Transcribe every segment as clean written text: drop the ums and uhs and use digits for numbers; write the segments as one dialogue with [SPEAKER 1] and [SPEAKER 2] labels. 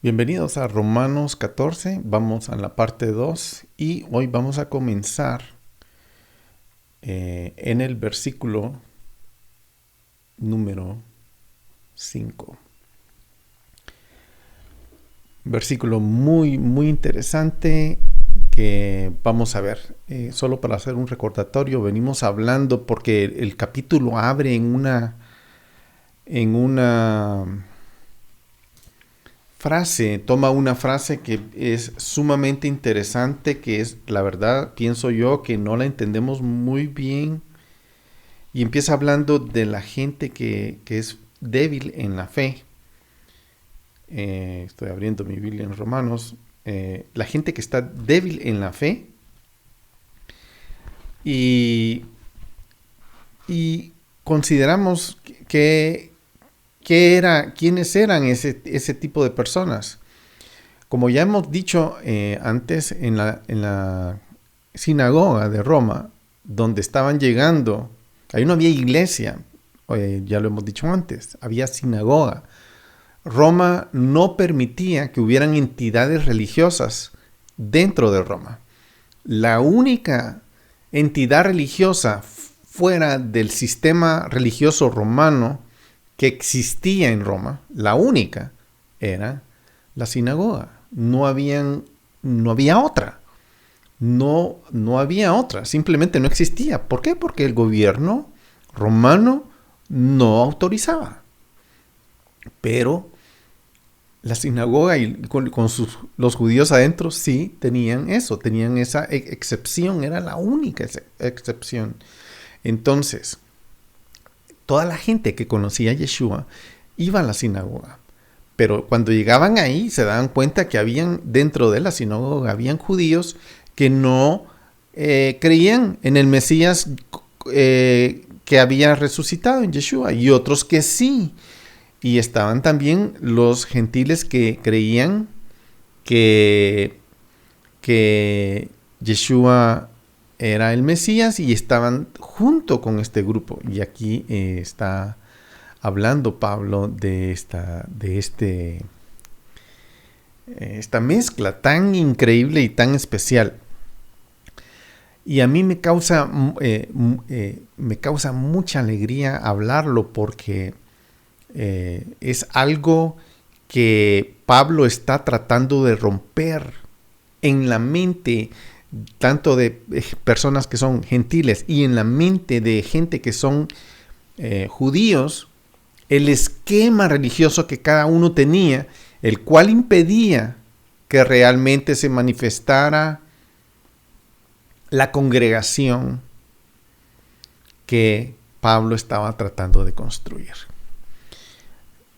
[SPEAKER 1] Bienvenidos a Romanos 14, vamos a la parte 2 y hoy vamos a comenzar en el versículo número 5. Versículo muy interesante que vamos a ver. Solo para hacer un recordatorio, venimos hablando porque el capítulo abre en una frase, toma una frase que es sumamente interesante, que es, la verdad, pienso yo, que no la entendemos muy bien, y empieza hablando de la gente que es débil en la fe. Estoy abriendo mi Biblia en Romanos. La gente que está débil en la fe y, y consideramos quiénes eran ese tipo de personas. Como ya hemos dicho antes, en la sinagoga de Roma, donde estaban llegando, ahí no había iglesia, ya lo hemos dicho antes, había sinagoga. Roma no permitía que hubieran entidades religiosas dentro de Roma. La única entidad religiosa fuera del sistema religioso romano que existía en Roma, la única, era la sinagoga. No había otra. No había otra. Simplemente no existía. ¿Por qué? Porque el gobierno romano no autorizaba. Pero la sinagoga y con los judíos adentro sí tenían eso, tenían esa excepción, era la única excepción. Entonces, toda la gente que conocía a Yeshua iba a la sinagoga. Pero cuando llegaban ahí se daban cuenta que habían dentro de la sinagoga habían judíos que no creían en el Mesías que había resucitado en Yeshua y otros que sí. Y estaban también los gentiles que creían que, que Yeshua era el Mesías y estaban junto con este grupo. Y aquí está hablando Pablo de esta mezcla tan increíble y tan especial. Y a mí me causa mucha alegría hablarlo porque es algo que Pablo está tratando de romper en la mente tanto de personas que son gentiles y en la mente de gente que son judíos, el esquema religioso que cada uno tenía, el cual impedía que realmente se manifestara la congregación que Pablo estaba tratando de construir.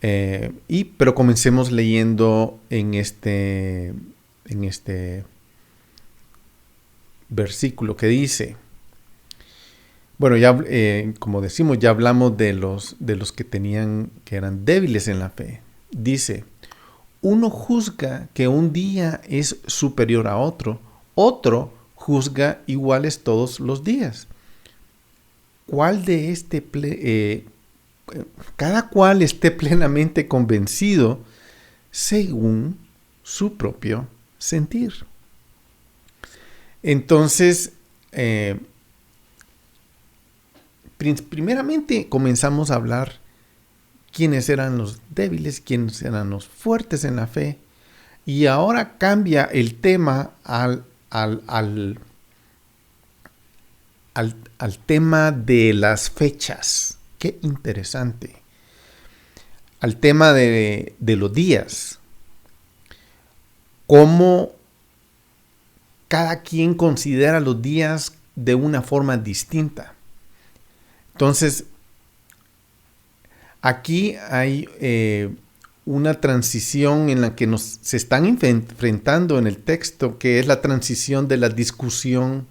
[SPEAKER 1] Pero comencemos leyendo en este versículo que dice, bueno, ya como decimos, ya hablamos de los que eran débiles en la fe. Dice, uno juzga que un día es superior a otro, otro juzga iguales todos los días. ¿Cuál de cada cual esté plenamente convencido según su propio sentir? Entonces, primeramente comenzamos a hablar quiénes eran los débiles, quiénes eran los fuertes en la fe. Y ahora cambia el tema al tema de las fechas. Qué interesante. Al tema de los días. Cómo cada quien considera los días de una forma distinta. Entonces, aquí hay una transición en la que se están enfrentando en el texto, que es la transición de la discusión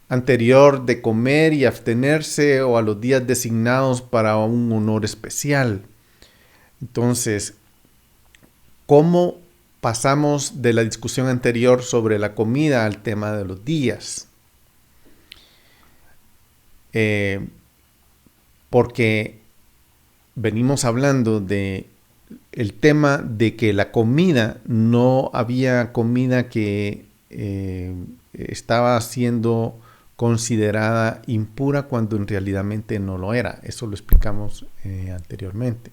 [SPEAKER 1] anterior de comer y abstenerse o a los días designados para un honor especial. Entonces, ¿cómo pasamos de la discusión anterior sobre la comida al tema de los días? Porque venimos hablando de el tema de que la comida, no había comida que estaba siendo considerada impura cuando en realidad no lo era. Eso lo explicamos anteriormente.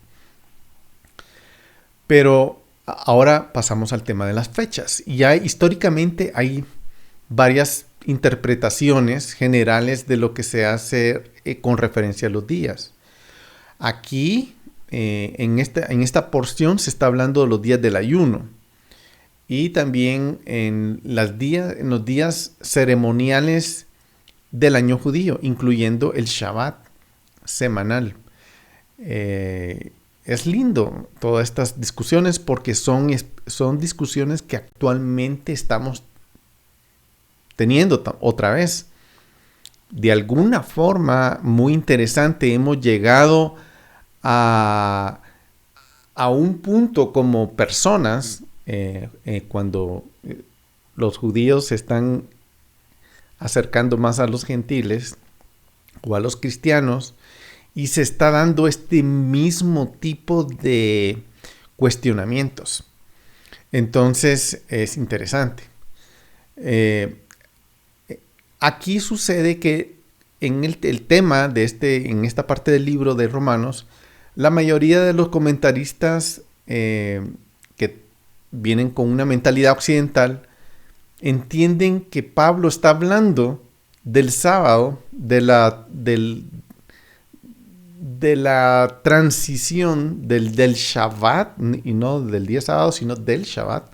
[SPEAKER 1] Pero ahora pasamos al tema de las fechas. Y históricamente hay varias interpretaciones generales de lo que se hace con referencia a los días. Aquí, en esta porción, se está hablando de los días del ayuno. Y también en los días ceremoniales del año judío, incluyendo el Shabbat semanal. Es lindo todas estas discusiones porque son discusiones que actualmente estamos teniendo otra vez. De alguna forma muy interesante hemos llegado a un punto como personas cuando los judíos se están acercando más a los gentiles o a los cristianos, y se está dando este mismo tipo de cuestionamientos. Entonces es interesante. Aquí sucede que en el tema en esta parte del libro de Romanos, la mayoría de los comentaristas que vienen con una mentalidad occidental entienden que Pablo está hablando del sábado, de la transición del Shabbat, y no del día sábado, sino del Shabbat,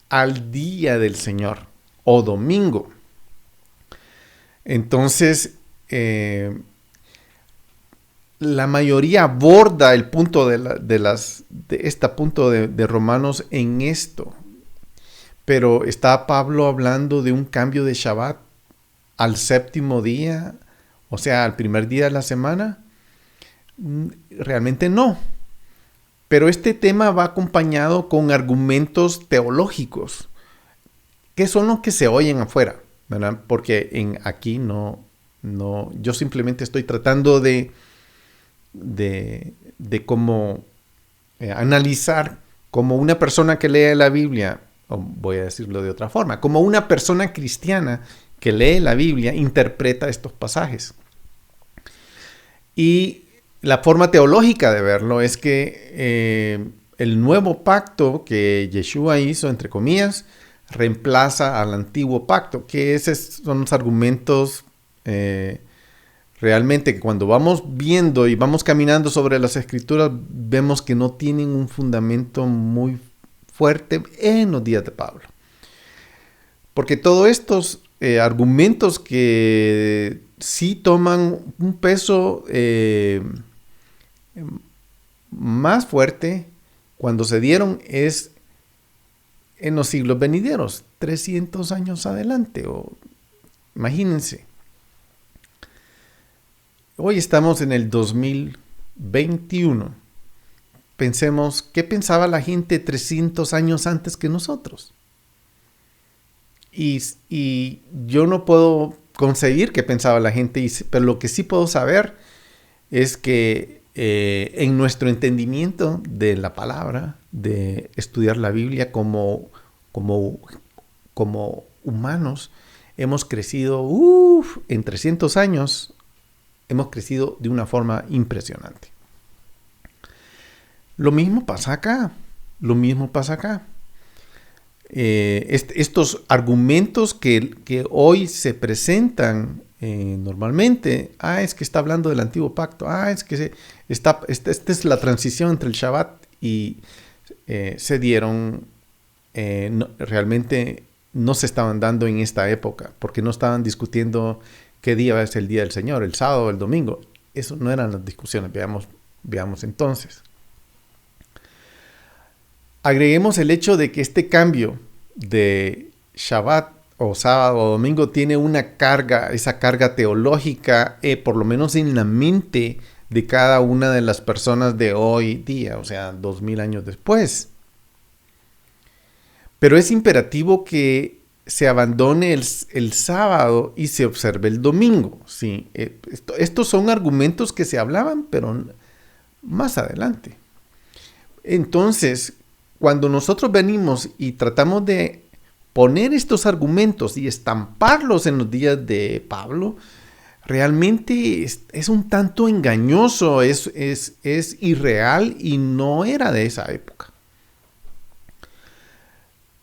[SPEAKER 1] al día del Señor, o domingo. Entonces, la mayoría aborda el punto este punto de Romanos en esto. Pero está Pablo hablando de un cambio de Shabbat al séptimo día, o sea, al primer día de la semana. Realmente no. Pero este tema va acompañado con argumentos teológicos, que son los que se oyen afuera, ¿verdad? Porque aquí no, yo simplemente estoy tratando de cómo analizar como una persona que lee la Biblia, o voy a decirlo de otra forma, como una persona cristiana que lee la Biblia interpreta estos pasajes. Y la forma teológica de verlo es que el nuevo pacto que Yeshua hizo, entre comillas, reemplaza al antiguo pacto, que esos son los argumentos realmente que cuando vamos viendo y vamos caminando sobre las escrituras, vemos que no tienen un fundamento muy fuerte en los días de Pablo. Porque todos estos argumentos que sí toman un peso más fuerte cuando se dieron es en los siglos venideros, 300 años adelante. Imagínense. Hoy estamos en el 2021. Pensemos, ¿qué pensaba la gente 300 años antes que nosotros? Y yo no puedo concebir qué pensaba la gente, pero lo que sí puedo saber es que en nuestro entendimiento de la palabra, de estudiar la Biblia como humanos, hemos crecido, en 300 años, hemos crecido de una forma impresionante. Lo mismo pasa acá. Estos argumentos que hoy se presentan normalmente, es que está hablando del antiguo pacto, es que esta es la transición entre el Shabbat y se dieron, realmente no se estaban dando en esta época, porque no estaban discutiendo qué día es el día del Señor, el sábado o el domingo. Eso no eran las discusiones. Veamos entonces. Agreguemos el hecho de que este cambio de Shabbat o sábado o domingo tiene esa carga teológica, por lo menos en la mente de cada una de las personas de hoy día, o sea, 2000 años después. Pero es imperativo que se abandone el sábado y se observe el domingo. ¿Sí? Estos son argumentos que se hablaban, pero más adelante. Entonces, cuando nosotros venimos y tratamos de poner estos argumentos y estamparlos en los días de Pablo, realmente es un tanto engañoso, es irreal y no era de esa época.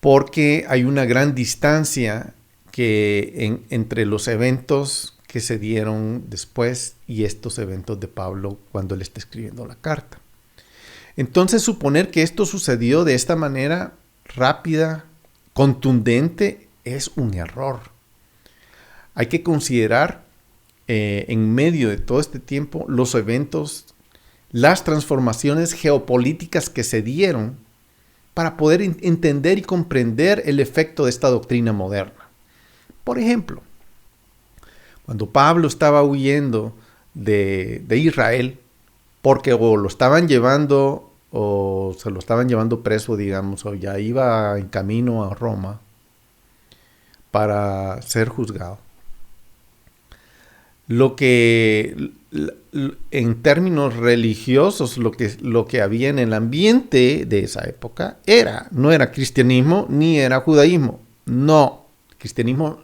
[SPEAKER 1] Porque hay una gran distancia entre los eventos que se dieron después y estos eventos de Pablo cuando él está escribiendo la carta. Entonces, suponer que esto sucedió de esta manera rápida, contundente, es un error. Hay que considerar en medio de todo este tiempo los eventos, las transformaciones geopolíticas que se dieron para poder entender y comprender el efecto de esta doctrina moderna. Por ejemplo, cuando Pablo estaba huyendo de Israel, porque o lo estaban llevando o se lo estaban llevando preso, digamos, o ya iba en camino a Roma para ser juzgado. Lo que en términos religiosos lo que había en el ambiente de esa época no era cristianismo ni era judaísmo. No, cristianismo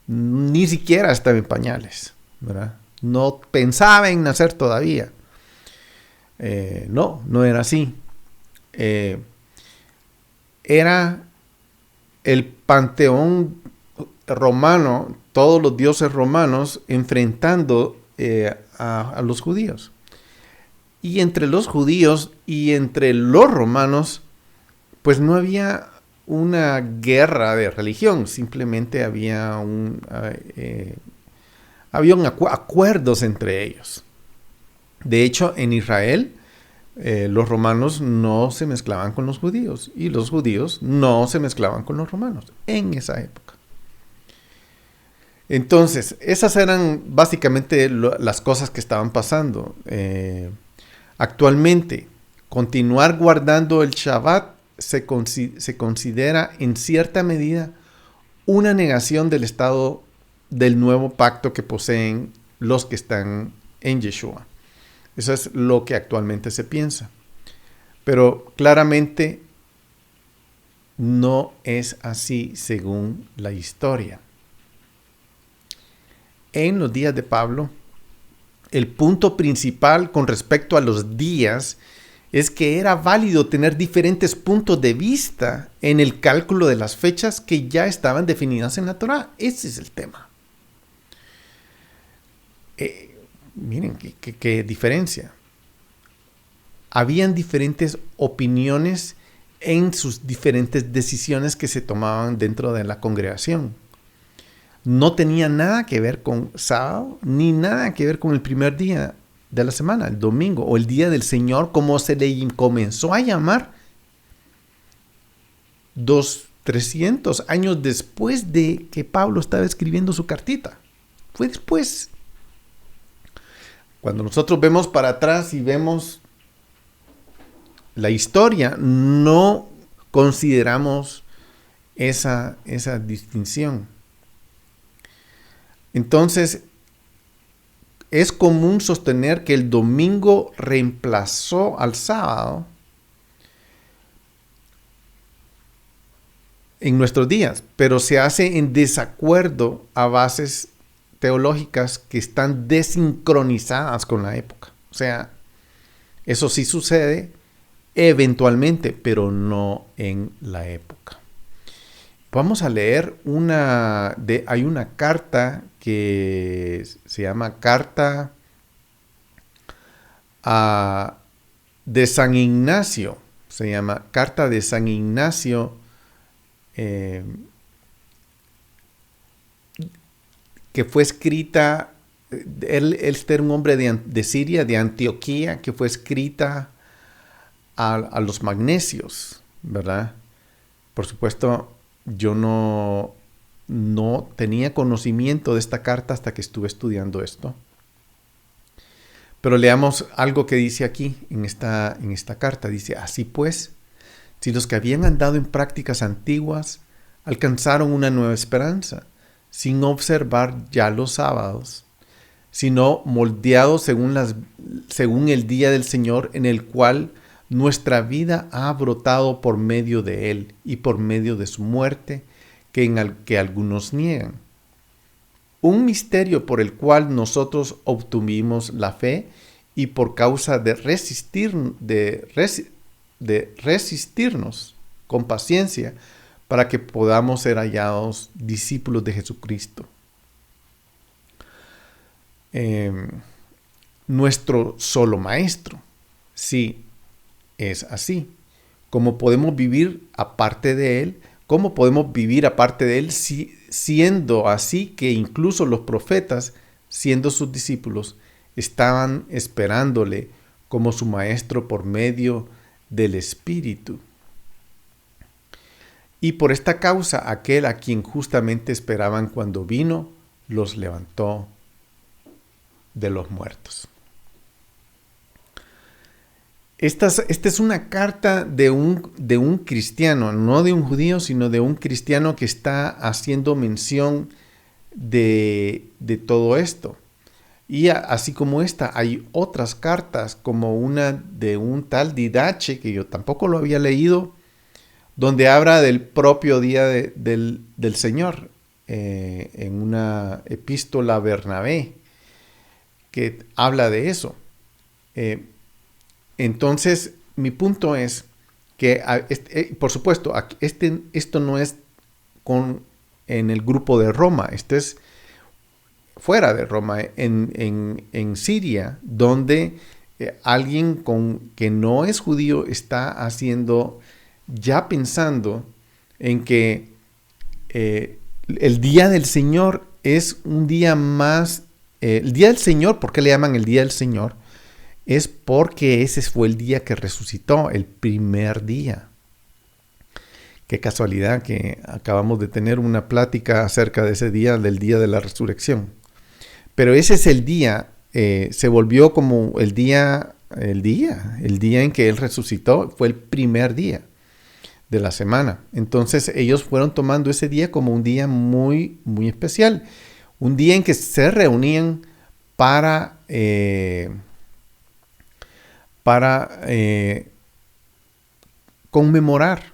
[SPEAKER 1] ni siquiera estaba en pañales, ¿verdad? No pensaba en nacer todavía. No era así. Era el panteón romano, todos los dioses romanos enfrentando a los judíos. Y entre los judíos y entre los romanos, pues no había una guerra de religión, simplemente había acuerdos entre ellos. De hecho, en Israel, los romanos no se mezclaban con los judíos y los judíos no se mezclaban con los romanos en esa época. Entonces, esas eran básicamente las cosas que estaban pasando. Actualmente, continuar guardando el Shabbat se considera en cierta medida una negación del estado del nuevo pacto que poseen los que están en Yeshua. Eso es lo que actualmente se piensa. Pero claramente no es así según la historia. En los días de Pablo, el punto principal con respecto a los días es que era válido tener diferentes puntos de vista en el cálculo de las fechas que ya estaban definidas en la Torá. Ese es el tema. Miren qué diferencia. Habían diferentes opiniones en sus diferentes decisiones que se tomaban dentro de la congregación. No tenía nada que ver con sábado, ni nada que ver con el primer día de la semana, el domingo, o el día del Señor, como se le comenzó a llamar 300 años después de que Pablo estaba escribiendo su cartita. Fue después. Cuando nosotros vemos para atrás y vemos la historia, no consideramos esa distinción. Entonces, es común sostener que el domingo reemplazó al sábado en nuestros días, pero se hace en desacuerdo a bases teológicas que están desincronizadas con la época. O sea, eso sí sucede eventualmente, pero no en la época. Vamos a leer hay una carta que se llama Carta de San Ignacio. Se llama Carta de San Ignacio, que fue escrita, él era un hombre de Siria, de Antioquía, que fue escrita a los magnesios, ¿verdad? Por supuesto, yo no tenía conocimiento de esta carta hasta que estuve estudiando esto. Pero leamos algo que dice aquí en esta carta. Dice, así pues, si los que habían andado en prácticas antiguas alcanzaron una nueva esperanza, sin observar ya los sábados, sino moldeados según el día del Señor, en el cual nuestra vida ha brotado por medio de Él y por medio de su muerte, que algunos niegan. Un misterio por el cual nosotros obtuvimos la fe y por causa de resistirnos con paciencia para que podamos ser hallados discípulos de Jesucristo. Nuestro solo maestro. Sí, es así. ¿Cómo podemos vivir aparte de Él? ¿Cómo podemos vivir aparte de Él siendo así que incluso los profetas, siendo sus discípulos, estaban esperándole como su maestro por medio del Espíritu? Y por esta causa, aquel a quien justamente esperaban cuando vino, los levantó de los muertos. Esta es una carta de un cristiano, no de un judío, sino de un cristiano que está haciendo mención de todo esto. Y así como esta, hay otras cartas, como una de un tal Didache, que yo tampoco lo había leído, donde habla del propio día del Señor, en una epístola a Bernabé, que habla de eso. Entonces, mi punto es que, por supuesto, esto no es en el grupo de Roma, esto es fuera de Roma, en Siria, donde alguien que no es judío está ya pensando en que el día del Señor es un día más. El día del Señor, ¿por qué le llaman el día del Señor? Es porque ese fue el día que resucitó, el primer día. Qué casualidad que acabamos de tener una plática acerca de ese día, del día de la resurrección. Pero ese es el día, se volvió como el día en que Él resucitó, fue el primer día de la semana. Entonces ellos fueron tomando ese día como un día muy, muy especial. Un día en que se reunían para conmemorar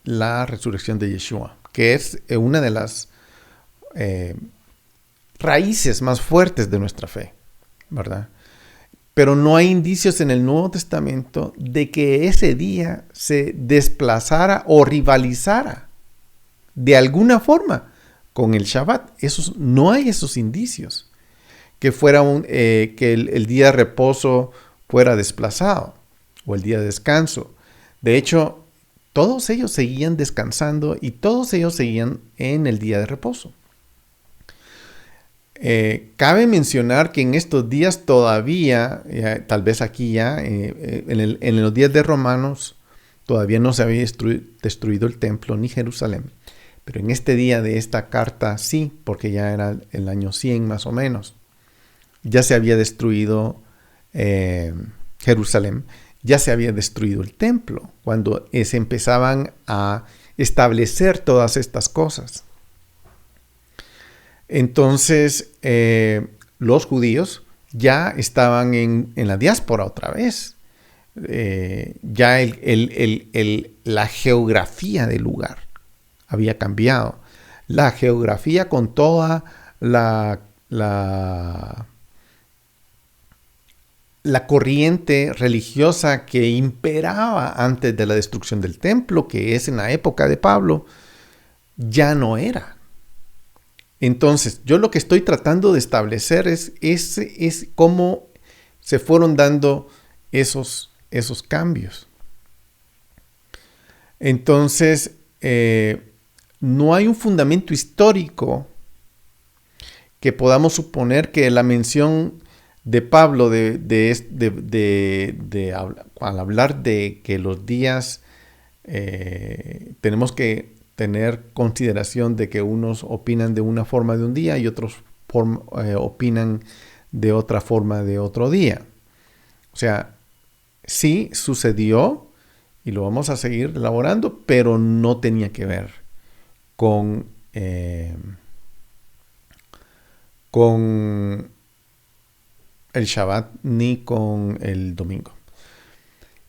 [SPEAKER 1] la resurrección de Yeshua, que es una de las raíces más fuertes de nuestra fe, ¿verdad? Pero no hay indicios en el Nuevo Testamento de que ese día se desplazara o rivalizara de alguna forma con el Shabbat. No hay esos indicios. Que fuera que el día de reposo fuera desplazado o el día de descanso. De hecho, todos ellos seguían descansando y todos ellos seguían en el día de reposo. Cabe mencionar que en estos días todavía, tal vez aquí ya, en los días de Romanos, todavía no se había destruido el templo ni Jerusalén. Pero en este día de esta carta sí, porque ya era el año 100 más o menos. Ya se había destruido Jerusalén, ya se había destruido el templo, cuando se empezaban a establecer todas estas cosas. Entonces, los judíos ya estaban en la diáspora otra vez. Ya la geografía del lugar había cambiado. La geografía con toda la corriente religiosa que imperaba antes de la destrucción del templo, que es en la época de Pablo, ya no era. Entonces, yo lo que estoy tratando de establecer es cómo se fueron dando esos cambios. Entonces, no hay un fundamento histórico que podamos suponer que la mención de Pablo al hablar de que los días tenemos que tener consideración de que unos opinan de una forma de un día y otros opinan de otra forma de otro día. O sea, sí sucedió y lo vamos a seguir elaborando, pero no tenía que ver con el Shabbat ni con el domingo.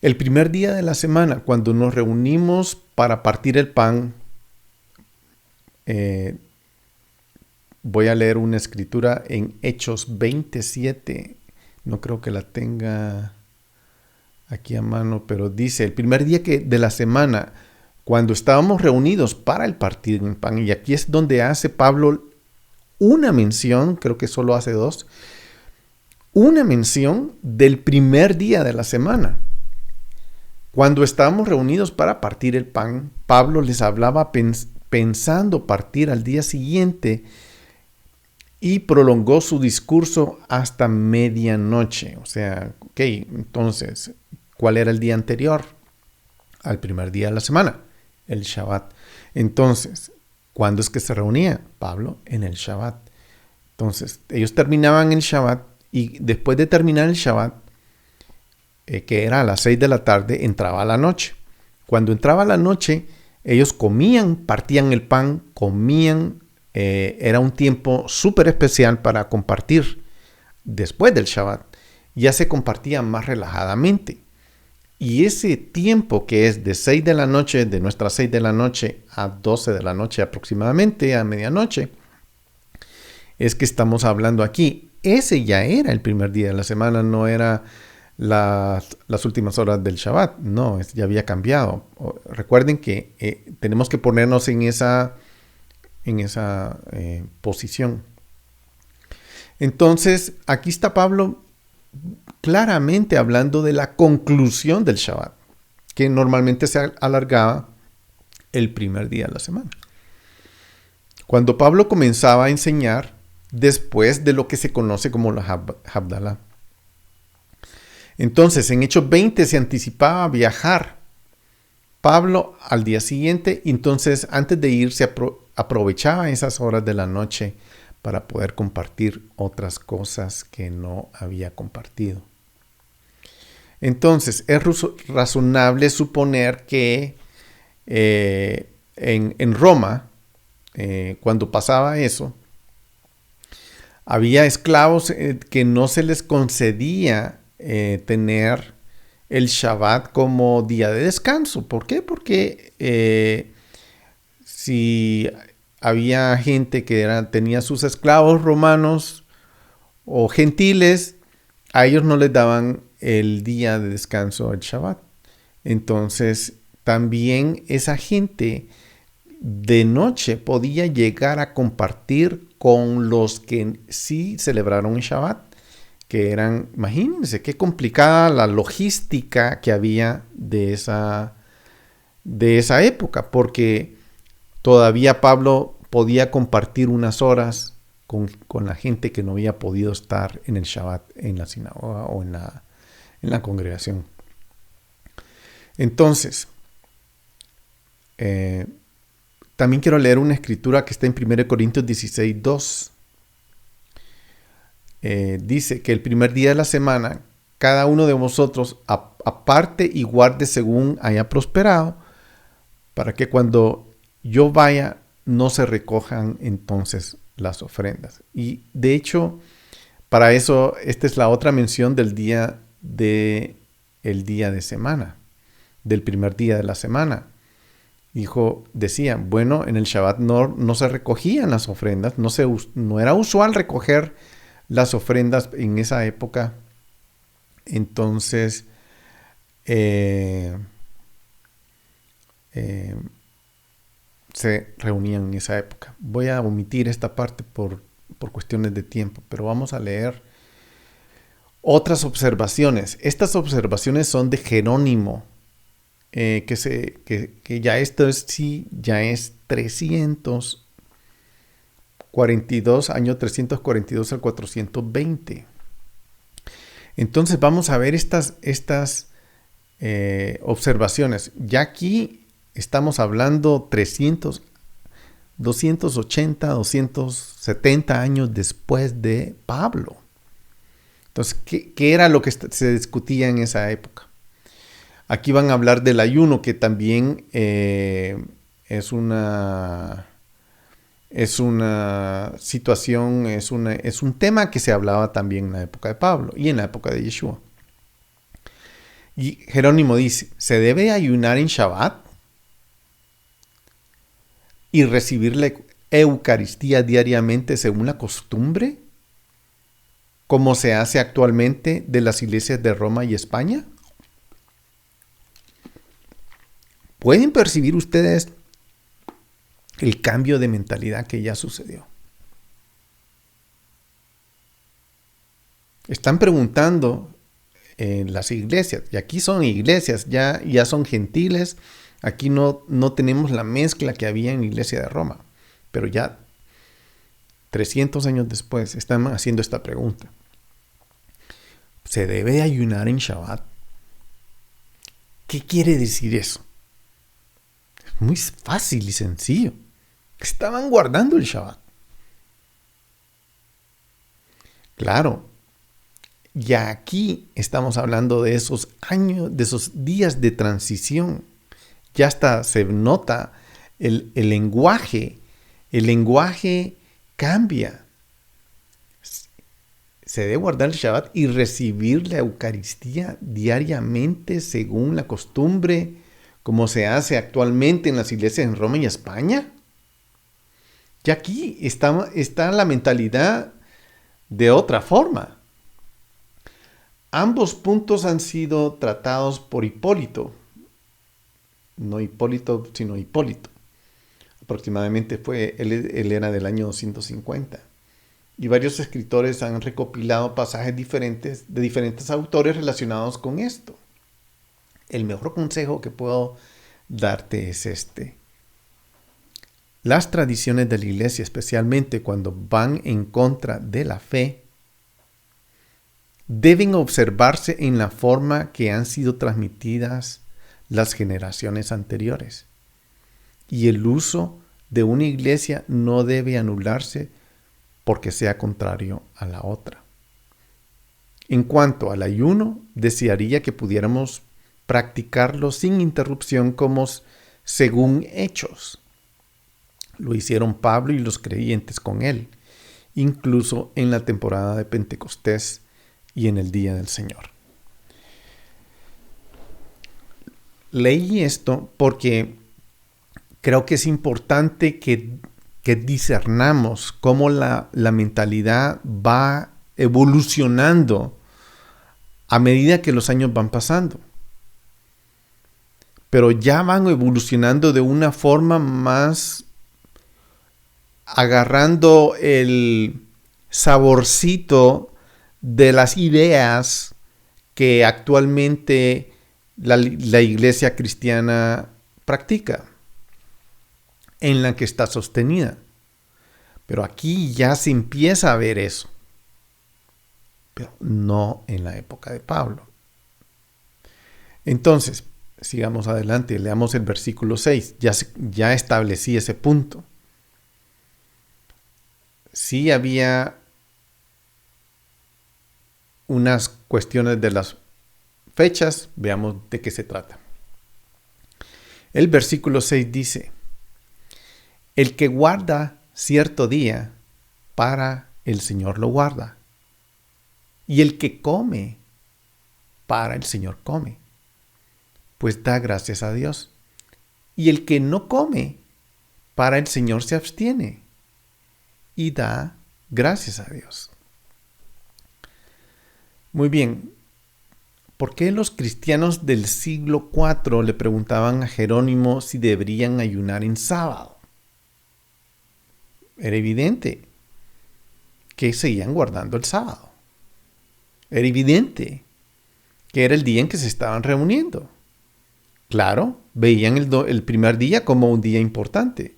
[SPEAKER 1] El primer día de la semana, cuando nos reunimos para partir el pan, voy a leer una escritura en Hechos 27. No creo que la tenga aquí a mano, pero dice, el primer día de la semana, cuando estábamos reunidos para el partir del pan, y aquí es donde hace Pablo una mención, creo que solo hace dos, una mención del primer día de la semana. Cuando estábamos reunidos para partir el pan, Pablo les hablaba pensando partir al día siguiente y prolongó su discurso hasta medianoche. O sea, ok, entonces, ¿cuál era el día anterior al primer día de la semana? El Shabbat. Entonces, ¿cuándo es que se reunía Pablo? En el Shabbat. Entonces, ellos terminaban el Shabbat y después de terminar el Shabbat, que era a las 6 de la tarde, entraba la noche. Cuando entraba la noche, ellos comían, partían el pan, comían. Era un tiempo súper especial para compartir después del Shabbat. Ya se compartía más relajadamente. Y ese tiempo que es de 6 de la noche, de nuestras 6 de la noche a 12 de la noche aproximadamente, a medianoche, es que estamos hablando aquí. Ese ya era el primer día de la semana, no era las últimas horas del Shabbat. No, ya había cambiado. Recuerden que tenemos que ponernos en esa posición. Entonces, aquí está Pablo claramente hablando de la conclusión del Shabbat, que normalmente se alargaba el primer día de la semana. Cuando Pablo comenzaba a enseñar después de lo que se conoce como la Havdalah. Entonces, en Hechos 20 se anticipaba viajar Pablo al día siguiente, entonces antes de irse aprovechaba esas horas de la noche para poder compartir otras cosas que no había compartido. Entonces, es razonable suponer que en Roma, cuando pasaba eso, había esclavos que no se les concedía tener el Shabbat como día de descanso. ¿Por qué? Porque si había gente que tenía sus esclavos romanos o gentiles, a ellos no les daban el día de descanso, el Shabbat. Entonces, también esa gente de noche podía llegar a compartir con los que sí celebraron el Shabbat, que eran, imagínense, qué complicada la logística que había de esa época, porque todavía Pablo podía compartir unas horas con la gente que no había podido estar en el Shabbat, en la sinagoga o en la congregación. Entonces, también quiero leer una escritura que está en 1 Corintios 16, 2. Dice que el primer día de la semana, cada uno de vosotros aparte y guarde según haya prosperado, para que cuando yo vaya no se recojan entonces las ofrendas. Y de hecho, para eso, esta es la otra mención del día de semana, del primer día de la semana. Decía, bueno, en el Shabbat no se recogían las ofrendas, no era usual recoger las ofrendas en esa época. Entonces, se reunían en esa época. Voy a omitir esta parte por cuestiones de tiempo, pero vamos a leer otras observaciones. Estas observaciones son de Jerónimo, que ya esto ya es 342, año 342 al 420. Entonces vamos a ver estas observaciones. Ya aquí estamos hablando 280, 270 años después de Pablo. Entonces, ¿qué era lo que se discutía en esa época? Aquí van a hablar del ayuno, que también es una situación, es un tema que se hablaba también en la época de Pablo y en la época de Yeshua. Y Jerónimo dice, ¿se debe ayunar en Shabbat y recibir la Eucaristía diariamente según la costumbre, como se hace actualmente de las iglesias de Roma y España? ¿Pueden percibir ustedes el cambio de mentalidad que ya sucedió? Están preguntando en las iglesias, y aquí son iglesias, ya son gentiles, aquí no tenemos la mezcla que había en la iglesia de Roma, pero ya 300 años después están haciendo esta pregunta. ¿Se debe ayunar en Shabbat? ¿Qué quiere decir eso? Es muy fácil y sencillo. Estaban guardando el Shabbat. Claro, ya aquí estamos hablando de esos años, de esos días de transición. Ya hasta se nota el lenguaje. El lenguaje cambia. Se debe guardar el Shabbat y recibir la Eucaristía diariamente según la costumbre, como se hace actualmente en las iglesias en Roma y España. Y aquí está la mentalidad de otra forma. Ambos puntos han sido tratados por Hipólito. No Hipólito, sino Hipólito. Aproximadamente él era del año 250. Y varios escritores han recopilado pasajes diferentes de diferentes autores relacionados con esto. El mejor consejo que puedo darte es este. Las tradiciones de la iglesia, especialmente cuando van en contra de la fe, deben observarse en la forma que han sido transmitidas las generaciones anteriores. Y el uso de una iglesia no debe anularse porque sea contrario a la otra. En cuanto al ayuno, desearía que pudiéramos practicarlo sin interrupción como según Hechos. Lo hicieron Pablo y los creyentes con él, incluso en la temporada de Pentecostés y en el Día del Señor. Leí esto porque creo que es importante que discernamos cómo la mentalidad va evolucionando a medida que los años van pasando. Pero ya van evolucionando de una forma más agarrando el saborcito de las ideas que actualmente la iglesia cristiana practica, en la que está sostenida. Pero aquí ya se empieza a ver eso. Pero no en la época de Pablo. Entonces, sigamos adelante. Leamos el versículo 6. Ya establecí ese punto. Sí había unas cuestiones de las fechas. Veamos de qué se trata. El versículo 6 dice: el que guarda cierto día, para el Señor lo guarda. Y el que come, para el Señor come, pues da gracias a Dios. Y el que no come, para el Señor se abstiene y da gracias a Dios. Muy bien, ¿por qué los cristianos del siglo IV le preguntaban a Jerónimo si deberían ayunar en sábado? Era evidente que seguían guardando el sábado. Era evidente que era el día en que se estaban reuniendo. Claro, veían el primer día como un día importante,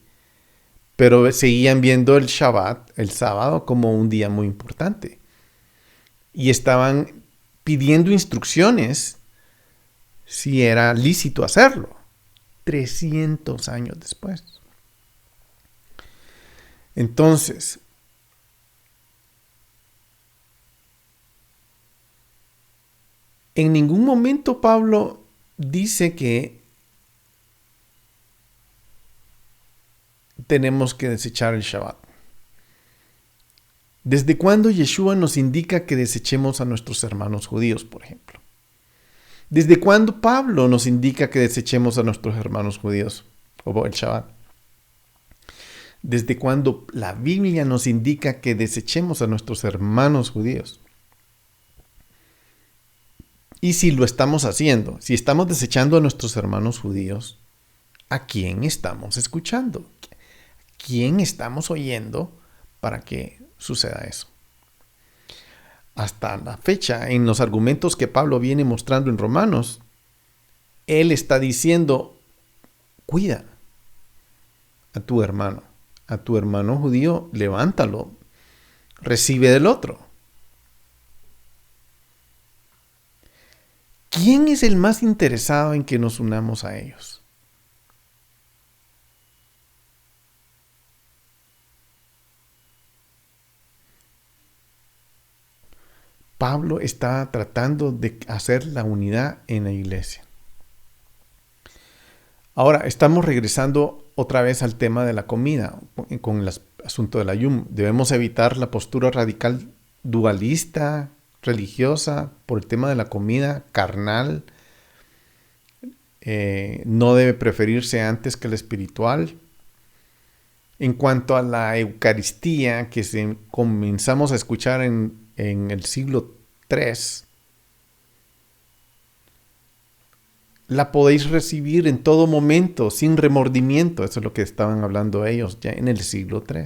[SPEAKER 1] pero seguían viendo el Shabbat, el sábado, como un día muy importante. Y estaban pidiendo instrucciones si era lícito hacerlo, 300 años después. Entonces, en ningún momento Pablo dice que tenemos que desechar el Shabbat. ¿Desde cuándo Yeshua nos indica que desechemos a nuestros hermanos judíos, por ejemplo? ¿Desde cuándo Pablo nos indica que desechemos a nuestros hermanos judíos? O el Shabbat. ¿Desde cuándo la Biblia nos indica que desechemos a nuestros hermanos judíos? Y si lo estamos haciendo, si estamos desechando a nuestros hermanos judíos, ¿a quién estamos escuchando? ¿Quién estamos oyendo para que suceda eso? Hasta la fecha, en los argumentos que Pablo viene mostrando en Romanos, él está diciendo, cuida a tu hermano judío, levántalo, recibe del otro. ¿Quién es el más interesado en que nos unamos a ellos? Pablo está tratando de hacer la unidad en la iglesia. Ahora, estamos regresando otra vez al tema de la comida, con el asunto del ayuno. Debemos evitar la postura radical dualista, religiosa, por el tema de la comida carnal. No debe preferirse antes que la espiritual. En cuanto a la Eucaristía, que comenzamos a escuchar en el siglo III, la podéis recibir en todo momento, sin remordimiento. Eso es lo que estaban hablando ellos ya en el siglo III.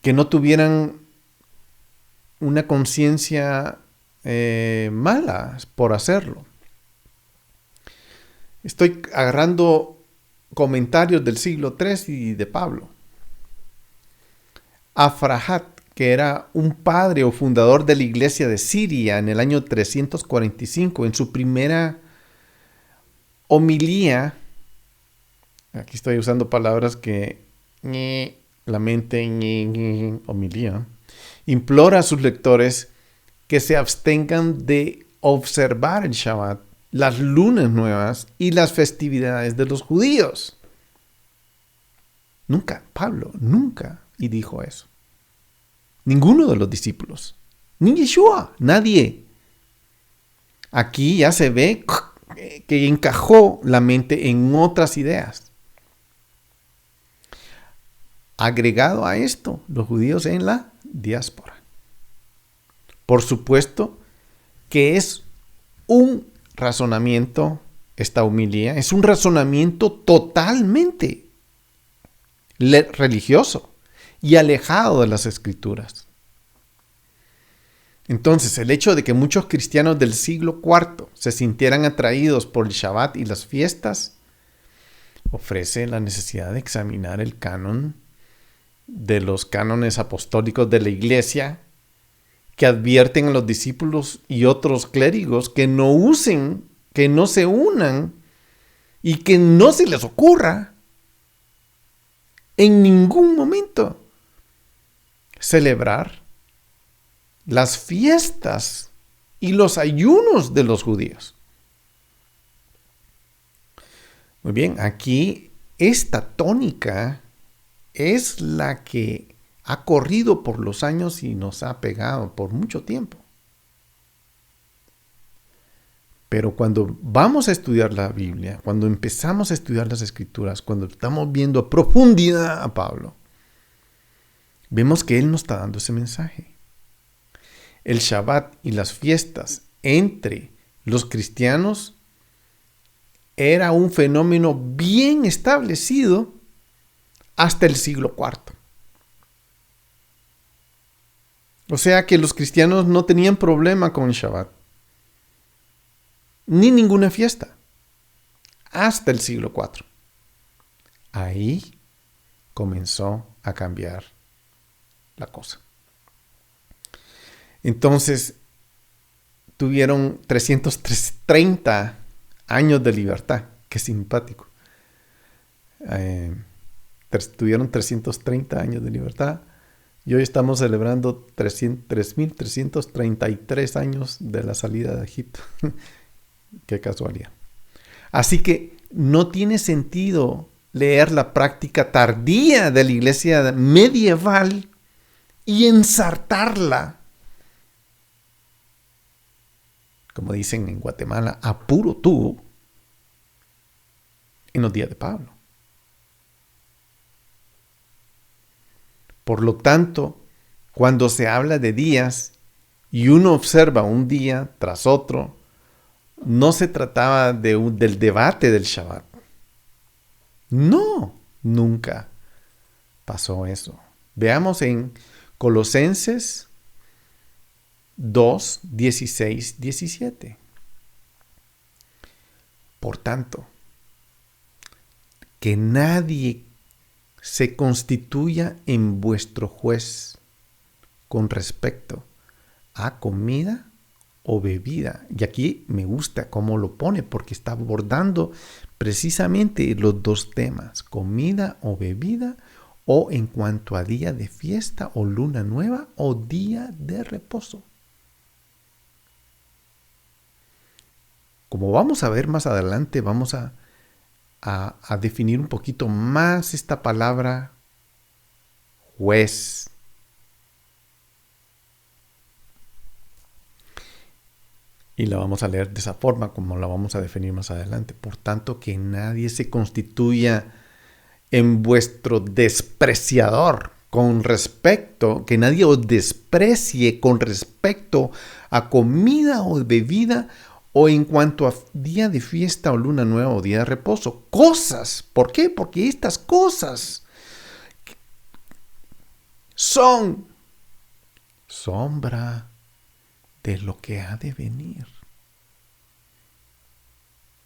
[SPEAKER 1] Que no tuvieran una conciencia mala por hacerlo. Estoy agarrando comentarios del siglo III y de Pablo. Afrahat, que era un padre o fundador de la iglesia de Siria en el año 345, en su primera homilía, aquí estoy usando palabras que la mente, homilía, implora a sus lectores que se abstengan de observar el Shabbat, las lunas nuevas y las festividades de los judíos. Pablo nunca dijo eso. Ninguno de los discípulos, ni Yeshua, nadie. Aquí ya se ve que encajó la mente en otras ideas. Agregado a esto, los judíos en la diáspora. Por supuesto que es un razonamiento, esta homilía, es un razonamiento totalmente religioso y alejado de las Escrituras. Entonces, el hecho de que muchos cristianos del siglo IV se sintieran atraídos por el Shabbat y las fiestas ofrece la necesidad de examinar el canon de los cánones apostólicos de la Iglesia, que advierten a los discípulos y otros clérigos que no usen, que no se unan y que no se les ocurra en ningún momento celebrar las fiestas y los ayunos de los judíos. Muy bien, aquí esta tónica es la que ha corrido por los años y nos ha pegado por mucho tiempo. Pero cuando vamos a estudiar la Biblia, cuando empezamos a estudiar las Escrituras, cuando estamos viendo a profundidad a Pablo, vemos que él nos está dando ese mensaje. El Shabbat y las fiestas entre los cristianos era un fenómeno bien establecido hasta el siglo IV. O sea que los cristianos no tenían problema con el Shabbat, ni ninguna fiesta, hasta el siglo IV. Ahí comenzó a cambiar la cosa. Entonces, tuvieron 330 años de libertad. Qué simpático. Tuvieron 330 años de libertad. Y hoy estamos celebrando 3.333 años de la salida de Egipto. Qué casualidad. Así que no tiene sentido leer la práctica tardía de la iglesia medieval y ensartarla como dicen en Guatemala, a puro tubo en los días de Pablo. Por lo tanto, cuando se habla de días y uno observa un día tras otro, no se trataba del debate del Shabbat. No, nunca pasó eso. Veamos en Colosenses 2, 16, 17. Por tanto, que nadie se constituya en vuestro juez con respecto a comida o bebida. Y aquí me gusta cómo lo pone, porque está abordando precisamente los dos temas, comida o bebida, o en cuanto a día de fiesta o luna nueva o día de reposo. Como vamos a ver más adelante, vamos a definir un poquito más esta palabra juez. Y la vamos a leer de esa forma, como la vamos a definir más adelante. Por tanto, que nadie se constituya en vuestro despreciador con respecto, que nadie os desprecie con respecto a comida o bebida, o en cuanto a día de fiesta o luna nueva o día de reposo. Cosas. ¿Por qué? Porque estas cosas son sombra de lo que ha de venir.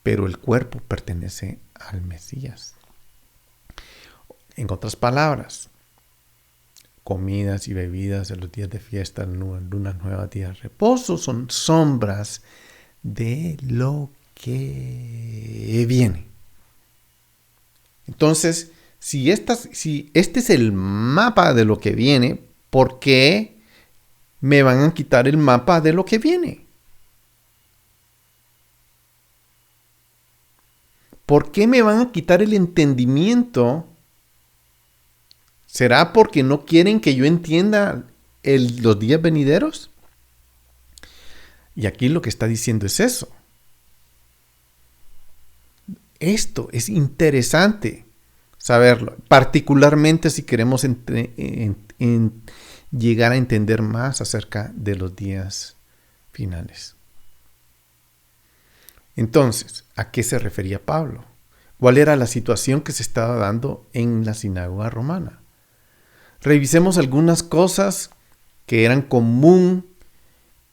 [SPEAKER 1] Pero el cuerpo pertenece al Mesías. En otras palabras, comidas y bebidas de los días de fiesta, luna nueva, día de reposo, son sombras de lo que viene. Entonces, si este es el mapa de lo que viene, ¿por qué me van a quitar el mapa de lo que viene? ¿Por qué me van a quitar el entendimiento? ¿Será porque no quieren que yo entienda los días venideros? Y aquí lo que está diciendo es eso. Esto es interesante saberlo, particularmente si queremos llegar a entender más acerca de los días finales. Entonces, ¿a qué se refería Pablo? ¿Cuál era la situación que se estaba dando en la sinagoga romana? Revisemos algunas cosas que eran común,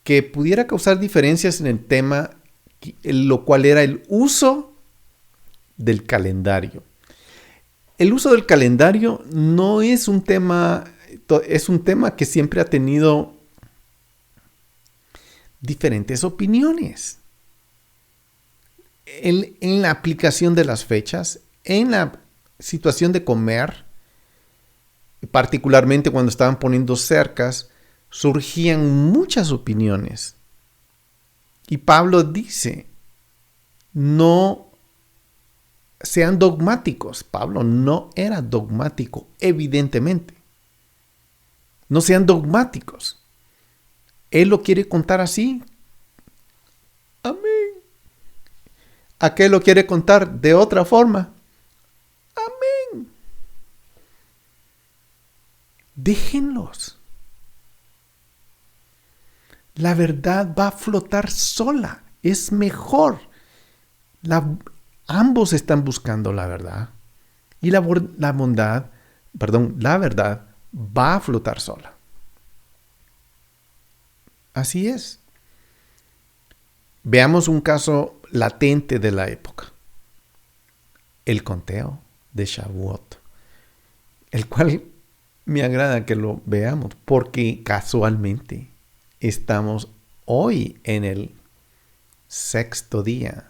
[SPEAKER 1] que pudiera causar diferencias en el tema, lo cual era el uso del calendario. El uso del calendario no es un tema, es un tema que siempre ha tenido diferentes opiniones. En la aplicación de las fechas, en la situación de comer, particularmente cuando estaban poniendo cercas, surgían muchas opiniones. Y Pablo dice, no sean dogmáticos. Pablo no era dogmático, evidentemente. No sean dogmáticos. Él lo quiere contar así. Amén. ¿A qué lo quiere contar de otra forma? Amén. Déjenlos. La verdad va a flotar sola. Es mejor. Ambos están buscando la verdad. Y la verdad va a flotar sola. Así es. Veamos un caso latente de la época. El conteo de Shavuot. El cual me agrada que lo veamos porque casualmente estamos hoy en el 6º día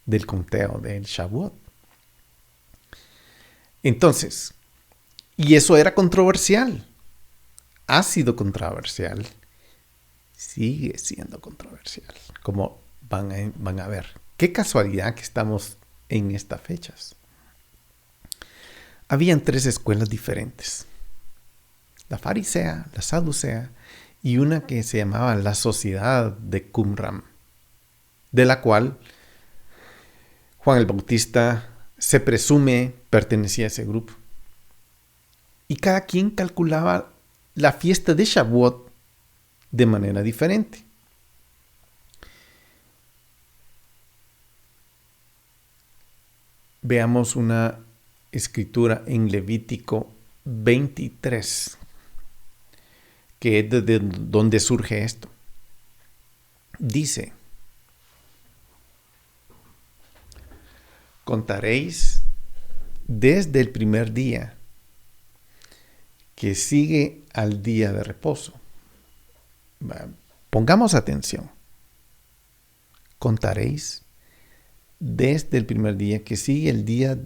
[SPEAKER 1] del conteo del Shavuot. Entonces, y eso era controversial. Ha sido controversial. Sigue siendo controversial. Como van a ver. Qué casualidad que estamos en estas fechas. Habían 3 escuelas diferentes. La farisea, la saducea y una que se llamaba la sociedad de Qumran. de la cual Juan el Bautista se presume pertenecía a ese grupo. Y cada quien calculaba la fiesta de Shavuot de manera diferente. Veamos una escritura en Levítico 23, que es de donde surge esto. Dice: contaréis desde el primer día que sigue al día de reposo. Pongamos atención. Contaréis desde el primer día que sigue el día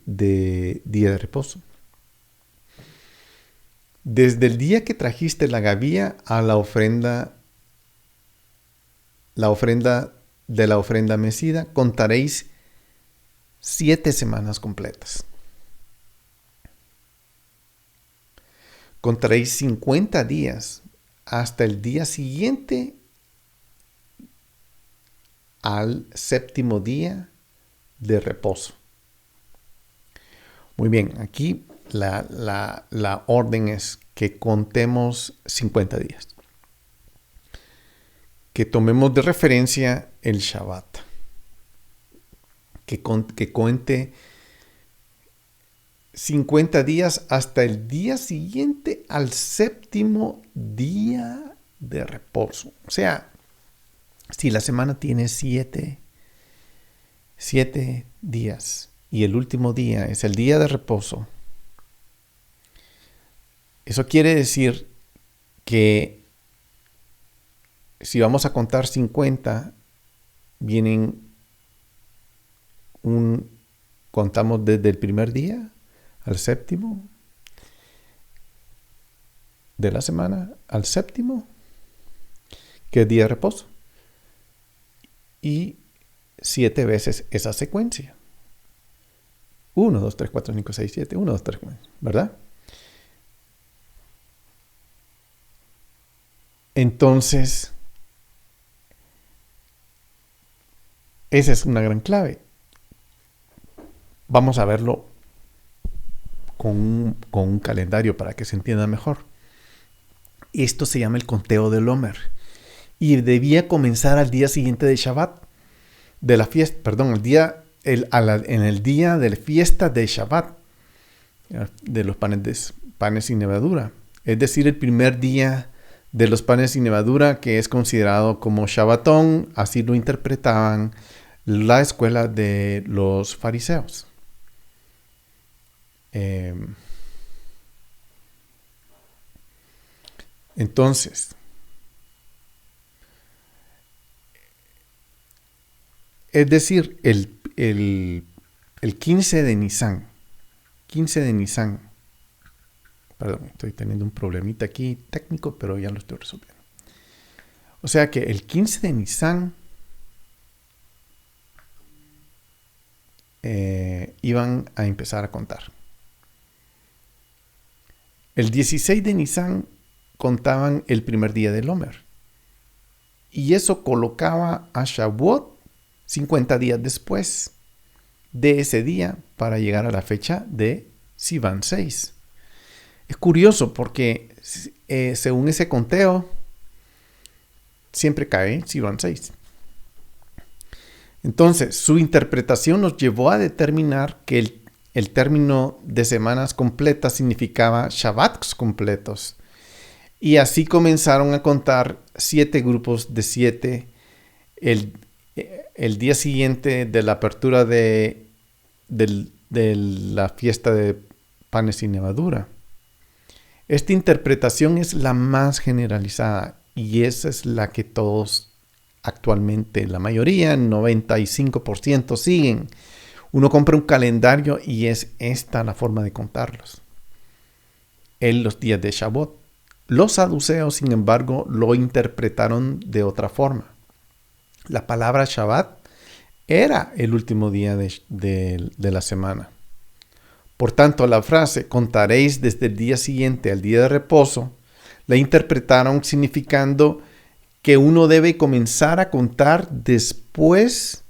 [SPEAKER 1] de reposo. Desde el día que trajiste la gavilla a la ofrenda de la ofrenda mecida, contaréis 7 semanas completas. Contaréis 50 días hasta el día siguiente al séptimo día de reposo. Muy bien, aquí la orden es que contemos 50 días. Que tomemos de referencia el Shabbat. Que cuente 50 días hasta el día siguiente al séptimo día de reposo. O sea, si la semana tiene 7 días y el último día es el día de reposo, eso quiere decir que si vamos a contar 50, contamos desde el primer día al séptimo de la semana, al séptimo, que es día de reposo. Y 7 veces esa secuencia. 1, 2, 3, 4, 5, 6, 7. 1, 2, 3, 4. ¿Verdad? Entonces, esa es una gran clave. Vamos a verlo con un calendario para que se entienda mejor. Esto se llama el conteo del Omer. Y debía comenzar al día siguiente de Shabbat, de la fiesta, perdón, en el día de la fiesta de Shabbat, de los panes sin levadura. Es decir, el primer día de los panes sin levadura, que es considerado como Shabbatón, así lo interpretaban la escuela de los fariseos. Entonces, es decir, el 15 de Nisan, perdón, estoy teniendo un problemita aquí técnico, pero ya lo estoy resolviendo. O sea que el 15 de Nisan iban a empezar a contar. El 16 de Nisan contaban el primer día del Omer. Y eso colocaba a Shavuot 50 días después de ese día para llegar a la fecha de Sivan 6. Es curioso porque según ese conteo siempre cae Sivan 6. Entonces, su interpretación nos llevó a determinar que el término de semanas completas significaba Shabbats completos. Y así comenzaron a contar 7 grupos de 7 el día siguiente de la apertura de la fiesta de panes sin levadura. Esta interpretación es la más generalizada y esa es la que todos actualmente, la mayoría, 95% siguen. Uno compra un calendario y es esta la forma de contarlos. En los días de Shavuot. Los saduceos, sin embargo, lo interpretaron de otra forma. La palabra Shabbat era el último día de la semana. Por tanto, la frase contaréis desde el día siguiente al día de reposo la interpretaron significando que uno debe comenzar a contar después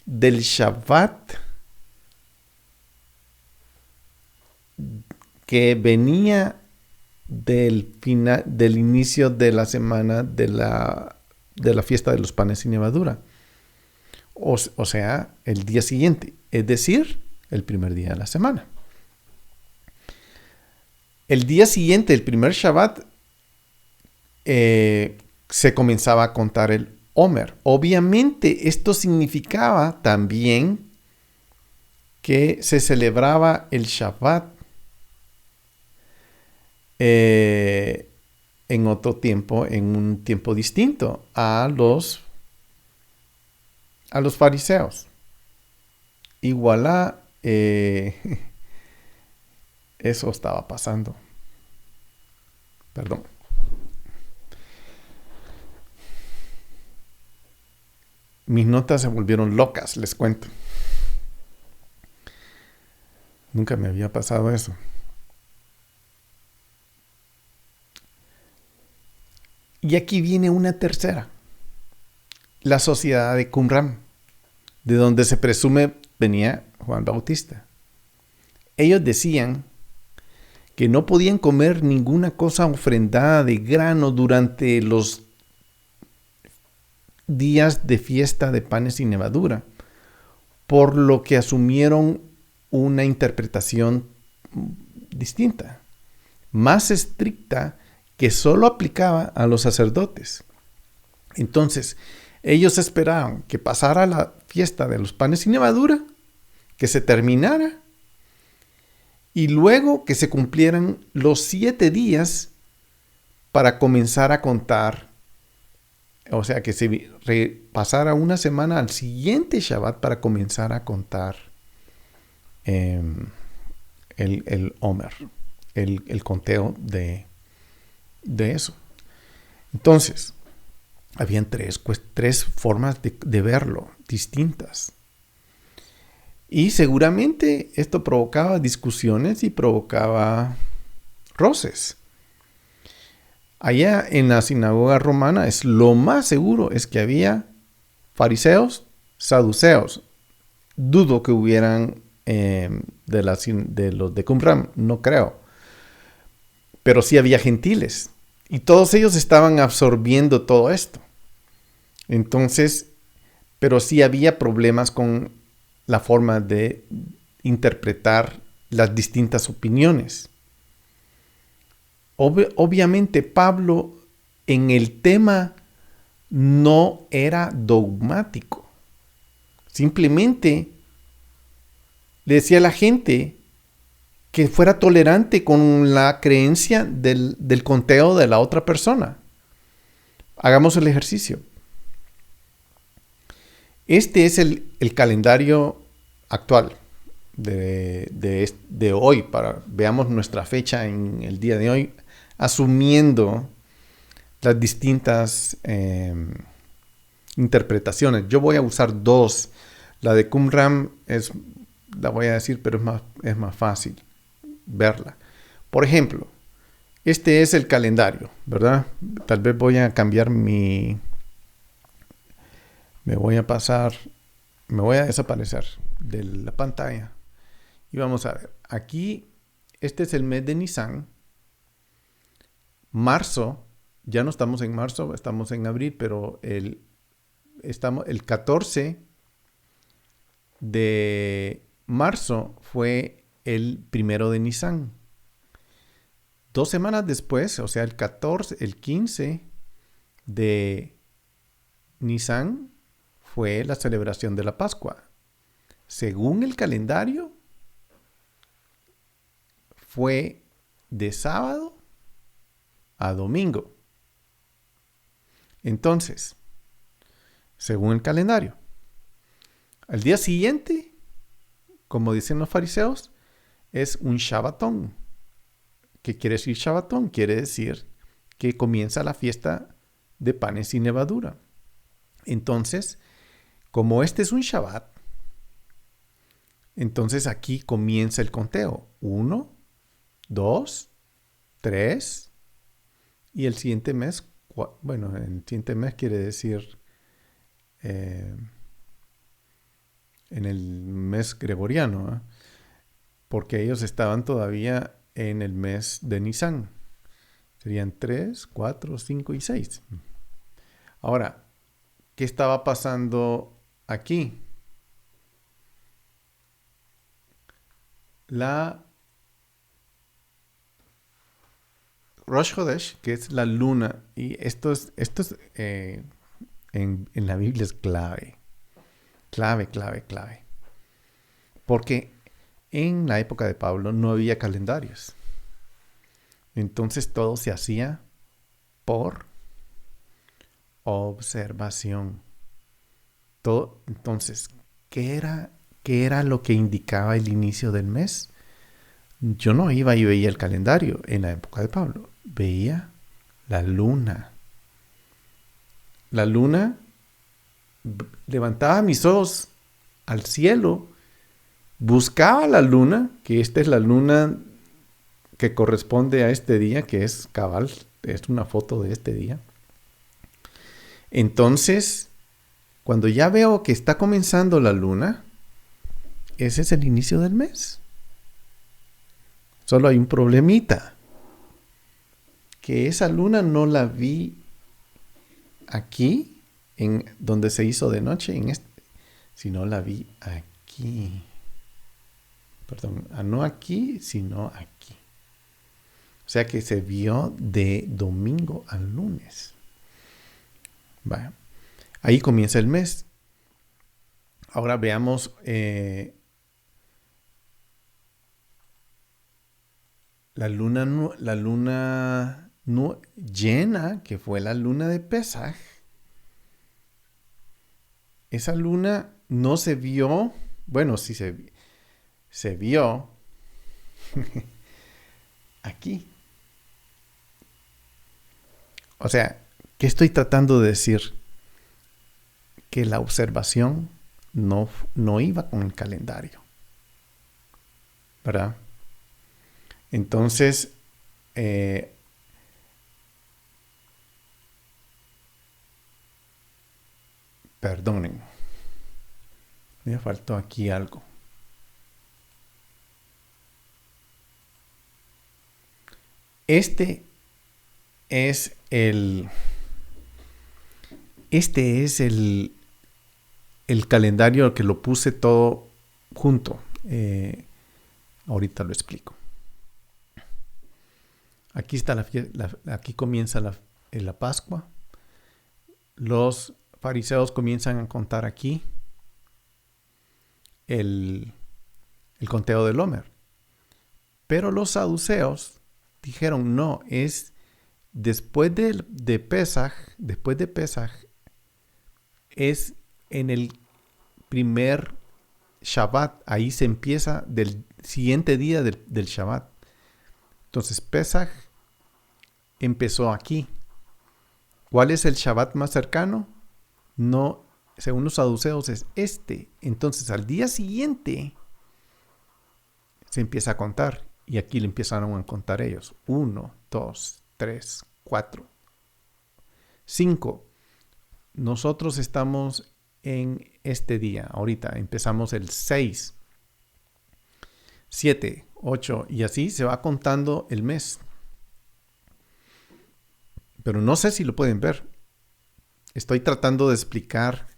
[SPEAKER 1] del Shabbat que venía del inicio de la semana de la fiesta de los panes sin levadura. O sea, el día siguiente, es decir, el primer día de la semana. El día siguiente, el primer Shabbat, se comenzaba a contar el Omer. Obviamente, esto significaba también que se celebraba el Shabbat en otro tiempo, en un tiempo distinto a los fariseos. Igual eso estaba pasando. Perdón. Mis notas se volvieron locas, les cuento. Nunca me había pasado eso. Y aquí viene una tercera. La sociedad de Qumran, de donde se presume venía Juan Bautista. Ellos decían que no podían comer ninguna cosa ofrendada de grano durante los días de fiesta de panes sin levadura, por lo que asumieron una interpretación distinta, más estricta, que solo aplicaba a los sacerdotes. Entonces, ellos esperaban que pasara la fiesta de los panes sin levadura, que se terminara, y luego que se cumplieran los 7 días para comenzar a contar. O sea, que se pasara una semana al siguiente Shabbat para comenzar a contar el Omer, el conteo de eso. Entonces, habían tres formas de verlo, distintas. Y seguramente esto provocaba discusiones y provocaba roces. Allá en la sinagoga romana lo más seguro es que había fariseos, saduceos. Dudo que hubieran de los de Qumran, no creo. Pero sí había gentiles. Y todos ellos estaban absorbiendo todo esto. Entonces, pero sí había problemas con la forma de interpretar las distintas opiniones. Obviamente Pablo en el tema no era dogmático. Simplemente le decía a la gente que fuera tolerante con la creencia del conteo de la otra persona. Hagamos el ejercicio. Este es el calendario actual de hoy. Veamos nuestra fecha en el día de hoy, asumiendo las distintas interpretaciones. Yo voy a usar 2. La de Qumran la voy a decir, pero es más fácil verla. Por ejemplo, este es el calendario, ¿verdad? Tal vez voy a cambiar me voy a desaparecer de la pantalla. Y vamos a ver, aquí, este es el mes de Nisan. Marzo, ya no estamos en marzo, estamos en abril, pero el 14 de marzo fue el 1 de Nisan. 2 semanas después, o sea, el 15 de Nisan, fue la celebración de la Pascua. Según el calendario, fue de sábado a domingo. Entonces, según el calendario, al día siguiente, como dicen los fariseos, es un Shabbatón. ¿Qué quiere decir Shabbatón? Quiere decir que comienza la fiesta de panes sin levadura. Entonces, como este es un Shabbat, entonces aquí comienza el conteo. 1, 2, 3 y el siguiente mes bueno, en siguiente mes quiere decir eh, en el mes gregoriano, ¿eh? Porque ellos estaban todavía en el mes de Nisan. Serían 3, 4, 5 y 6. Ahora, ¿qué estaba pasando aquí? La Rosh Hodesh, que es la luna, y esto es en la Biblia es clave. Clave. Porque en la época de Pablo no había calendarios. Entonces todo se hacía por observación. Todo, entonces, ¿qué era lo que indicaba el inicio del mes? Yo no iba y veía el calendario en la época de Pablo. Veía la luna. La luna, levantaba mis ojos al cielo, buscaba la luna, que esta es la luna que corresponde a este día, que es cabal, es una foto de este día. Entonces, cuando ya veo que está comenzando la luna, ese es el inicio del mes. Solo hay un problemita, que esa luna no la vi aquí, en donde se hizo de noche, sino la vi aquí. Perdón, no aquí, sino aquí. O sea que se vio de domingo al lunes. Vaya. Ahí comienza el mes. Ahora veamos la luna llena, que fue la luna de Pesaj. Esa luna no se vio, bueno, sí se vio aquí. O sea, ¿qué estoy tratando de decir? Que la observación no iba con el calendario, ¿verdad? Entonces, perdonen, me faltó aquí algo. Este es el calendario que lo puse todo junto. Ahorita lo explico. Aquí está aquí comienza la Pascua. Los fariseos comienzan a contar aquí el conteo del Homer. Pero los saduceos dijeron, no, es después de Pesaj, es en el primer Shabbat. Ahí se empieza del siguiente día del Shabbat. Entonces Pesaj empezó aquí. ¿Cuál es el Shabbat más cercano? No, según los saduceos es este. Entonces al día siguiente se empieza a contar. Y aquí le empezaron a contar ellos. 1, 2, 3, 4, 5. Nosotros estamos en este día. Ahorita empezamos el 6, 7, 8 y así se va contando el mes. Pero no sé si lo pueden ver. Estoy tratando de explicar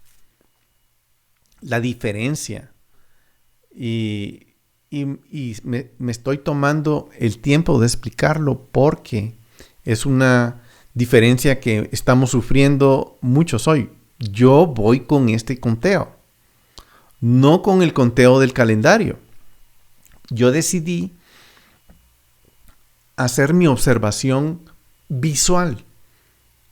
[SPEAKER 1] la diferencia y me estoy tomando el tiempo de explicarlo porque es una diferencia que estamos sufriendo muchos hoy. Yo voy con este conteo, no con el conteo del calendario. Yo decidí hacer mi observación visual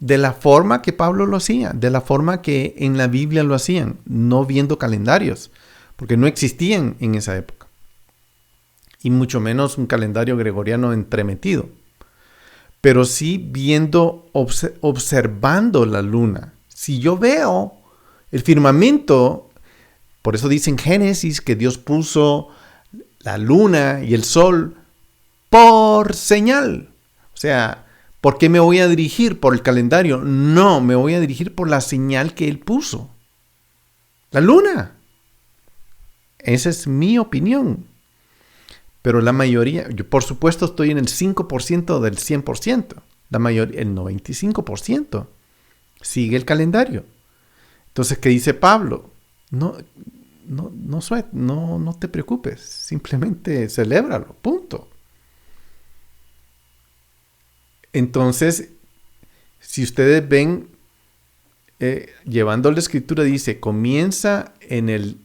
[SPEAKER 1] de la forma que Pablo lo hacía, de la forma que en la Biblia lo hacían, no viendo calendarios, porque no existían en esa época. Y mucho menos un calendario gregoriano entremetido. Pero sí viendo, observando la luna. Si yo veo el firmamento, por eso dice en Génesis que Dios puso la luna y el sol por señal. O sea, ¿Por qué me voy a dirigir por el calendario? No, me voy a dirigir por la señal que él puso. La luna. Esa es mi opinión. Pero la mayoría, yo por supuesto estoy en el 5% del 100%. La mayoría, el 95% sigue el calendario. Entonces, ¿qué dice Pablo? No te preocupes, simplemente celébralo, punto. Entonces, si ustedes ven, llevando la escritura, dice, comienza en el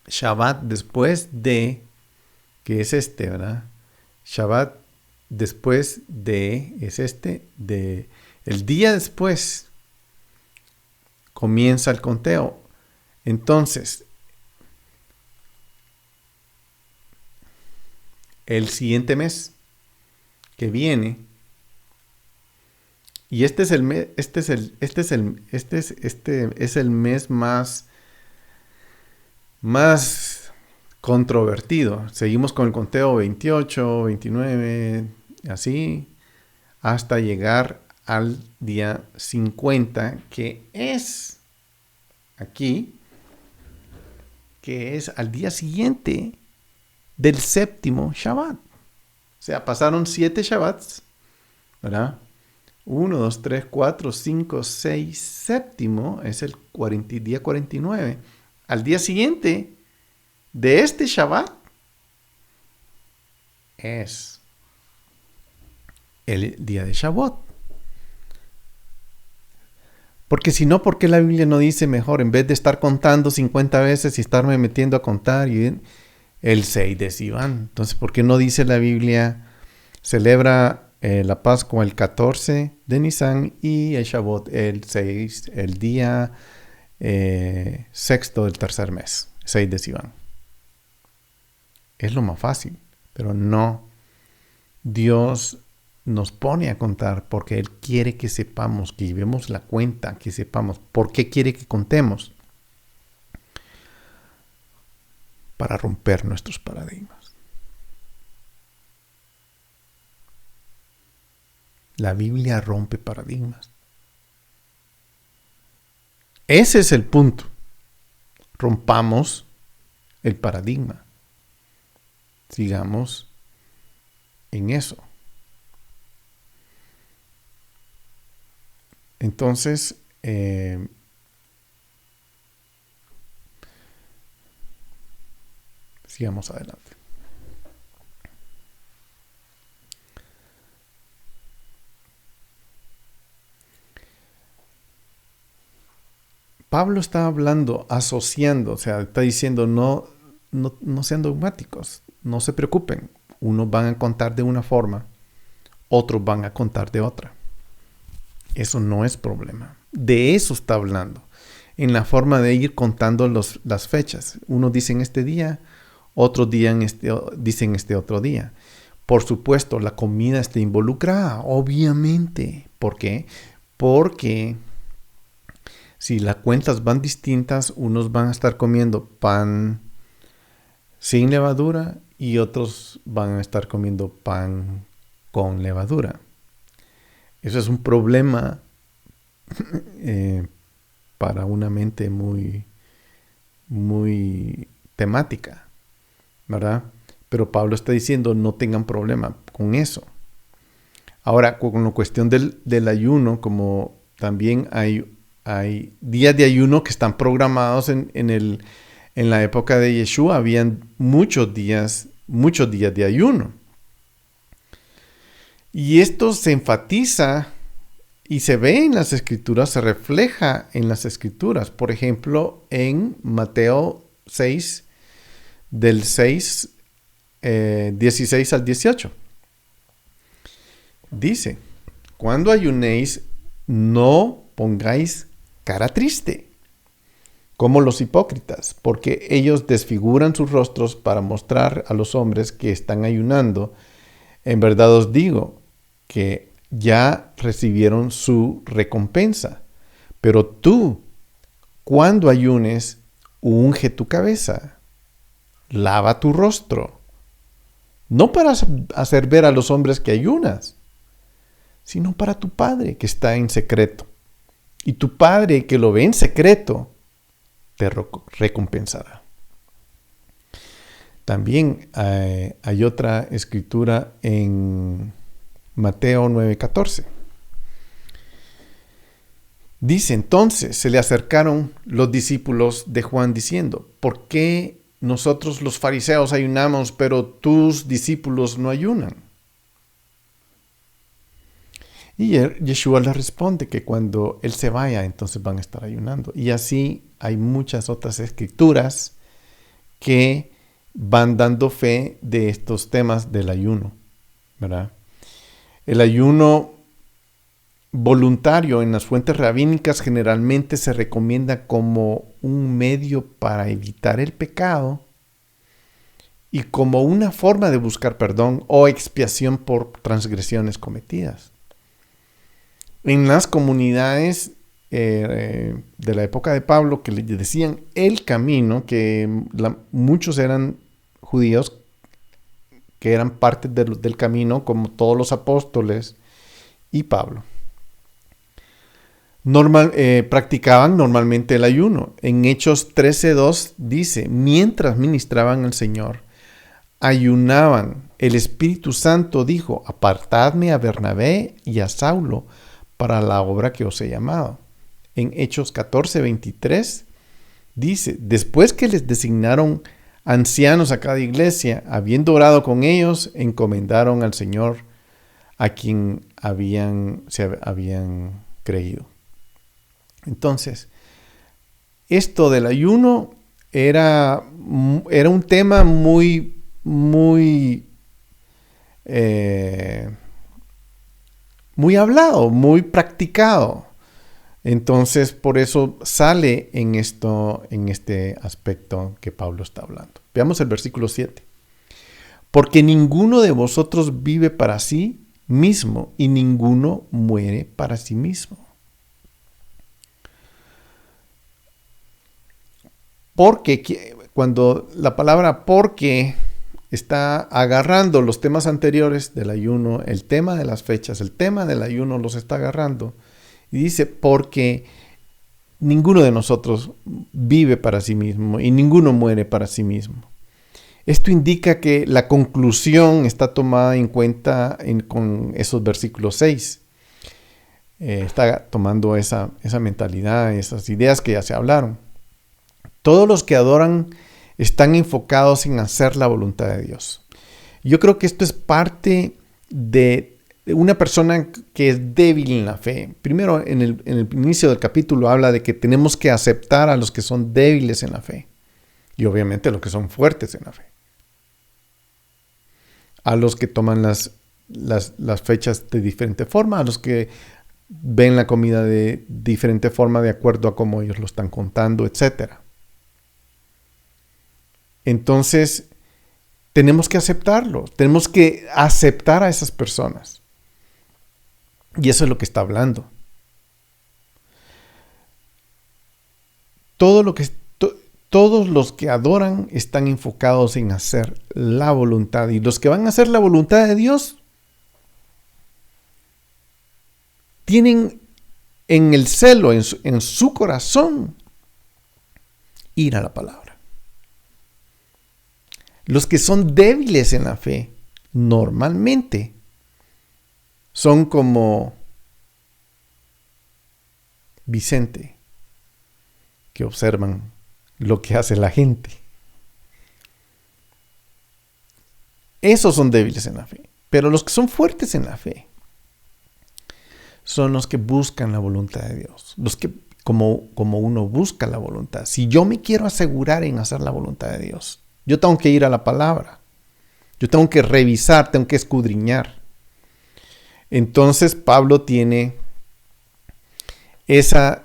[SPEAKER 1] Shabbat después de, que es este, ¿verdad? Shabbat después de, es este, de, el día después comienza el conteo. Entonces, el siguiente mes que viene, y este es el mes más controvertido. Seguimos con el conteo 28, 29, así, hasta llegar al día 50, que es aquí, que es al día siguiente del séptimo Shabbat. O sea, pasaron 7 Shabbats, ¿verdad? 1, 2, 3, 4, 5, 6, séptimo es el día 49. Al día siguiente de este Shabbat es el día de Shavuot. Porque si no, ¿por qué la Biblia no dice mejor, en vez de estar contando 50 veces y estarme metiendo a contar, y el 6 de Sivan? Entonces, ¿por qué no dice la Biblia, celebra la Pascua el 14 de Nisan y el Shavuot el 6, el día sexto del tercer mes, 6 de Sivan? Es lo más fácil, pero no. Dios nos pone a contar porque Él quiere que sepamos, que llevemos la cuenta, que sepamos por qué quiere que contemos. Para romper nuestros paradigmas. La Biblia rompe paradigmas. Ese es el punto. Rompamos el paradigma. Sigamos en eso. Entonces, sigamos adelante. Pablo está hablando, asociando, o sea, está diciendo no sean dogmáticos, no se preocupen. Unos van a contar de una forma, otros van a contar de otra. Eso no es problema. De eso está hablando. En la forma de ir contando las fechas. Unos dicen este día, otros dicen este otro día. Por supuesto, la comida está involucrada, obviamente. ¿Por qué? Porque si las cuentas van distintas, unos van a estar comiendo pan sin levadura y otros van a estar comiendo pan con levadura. Eso es un problema para una mente muy, muy temática, ¿verdad? Pero Pablo está diciendo no tengan problema con eso. Ahora, con la cuestión del ayuno, como también hay días de ayuno que están programados en la época de Yeshua, habían muchos días de ayuno. Y esto se enfatiza y se ve en las escrituras, se refleja en las escrituras. Por ejemplo, en Mateo 6, del 16 al 18. Dice, cuando ayunéis, no pongáis cara triste, como los hipócritas, porque ellos desfiguran sus rostros para mostrar a los hombres que están ayunando. En verdad os digo que ya recibieron su recompensa. Pero tú, cuando ayunes, unge tu cabeza, lava tu rostro, no para hacer ver a los hombres que ayunas, sino para tu Padre que está en secreto. Y tu Padre que lo ve en secreto, te recompensará. También hay otra escritura en Mateo 9:14. Dice, entonces se le acercaron los discípulos de Juan diciendo, ¿por qué nosotros los fariseos ayunamos, pero tus discípulos no ayunan? Y Yeshua les responde que cuando Él se vaya, entonces van a estar ayunando. Y así hay muchas otras escrituras que van dando fe de estos temas del ayuno, ¿verdad? El ayuno voluntario en las fuentes rabínicas generalmente se recomienda como un medio para evitar el pecado y como una forma de buscar perdón o expiación por transgresiones cometidas. En las comunidades de la época de Pablo, que le decían el camino, que muchos eran judíos que eran parte del camino, como todos los apóstoles y Pablo. Practicaban normalmente el ayuno. En Hechos 13:2 dice, mientras ministraban al Señor, ayunaban. El Espíritu Santo dijo, apartadme a Bernabé y a Saulo para la obra que os he llamado. En Hechos 14:23 dice, después que les designaron ancianos a cada iglesia, habiendo orado con ellos, encomendaron al Señor a quien se habían creído. Entonces, esto del ayuno era un tema muy hablado, muy practicado. Entonces, por eso sale en este aspecto que Pablo está hablando. Veamos el versículo 7. Porque ninguno de vosotros vive para sí mismo y ninguno muere para sí mismo. Porque cuando la palabra porque está agarrando los temas anteriores del ayuno, el tema de las fechas, el tema del ayuno los está agarrando. Y dice, porque ninguno de nosotros vive para sí mismo y ninguno muere para sí mismo. Esto indica que la conclusión está tomada en cuenta con esos versículos 6. Está tomando esa mentalidad, esas ideas que ya se hablaron. Todos los que adoran están enfocados en hacer la voluntad de Dios. Yo creo que esto es parte de una persona que es débil en la fe. Primero, en el inicio del capítulo habla de que tenemos que aceptar a los que son débiles en la fe. Y obviamente a los que son fuertes en la fe. A los que toman las fechas de diferente forma, a los que ven la comida de diferente forma de acuerdo a cómo ellos lo están contando, etc. Entonces, tenemos que aceptarlo. Tenemos que aceptar a esas personas. Y eso es lo que está hablando. Todos los que adoran están enfocados en hacer la voluntad. Y los que van a hacer la voluntad de Dios tienen en el celo, en su corazón, ir a la palabra. Los que son débiles en la fe, normalmente, son como Vicente, que observan lo que hace la gente. Esos son débiles en la fe. Pero los que son fuertes en la fe son los que buscan la voluntad de Dios. Los que, como uno busca la voluntad. Si yo me quiero asegurar en hacer la voluntad de Dios, yo tengo que ir a la palabra. Yo tengo que revisar, tengo que escudriñar. Entonces Pablo tiene esa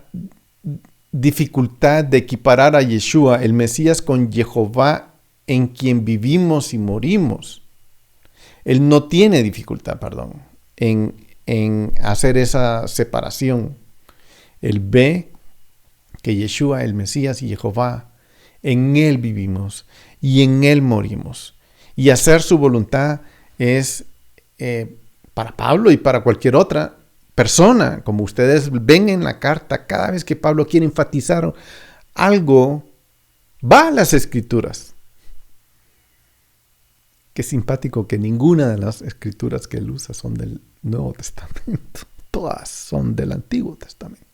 [SPEAKER 1] dificultad de equiparar a Yeshua, el Mesías, con Jehová, en quien vivimos y morimos. Él no tiene dificultad, en hacer esa separación. Él ve que Yeshua, el Mesías y Jehová, en Él vivimos y en Él morimos. Y hacer su voluntad es Para Pablo y para cualquier otra persona, como ustedes ven en la carta, cada vez que Pablo quiere enfatizar algo, va a las Escrituras. Qué simpático que ninguna de las Escrituras que él usa son del Nuevo Testamento. Todas son del Antiguo Testamento.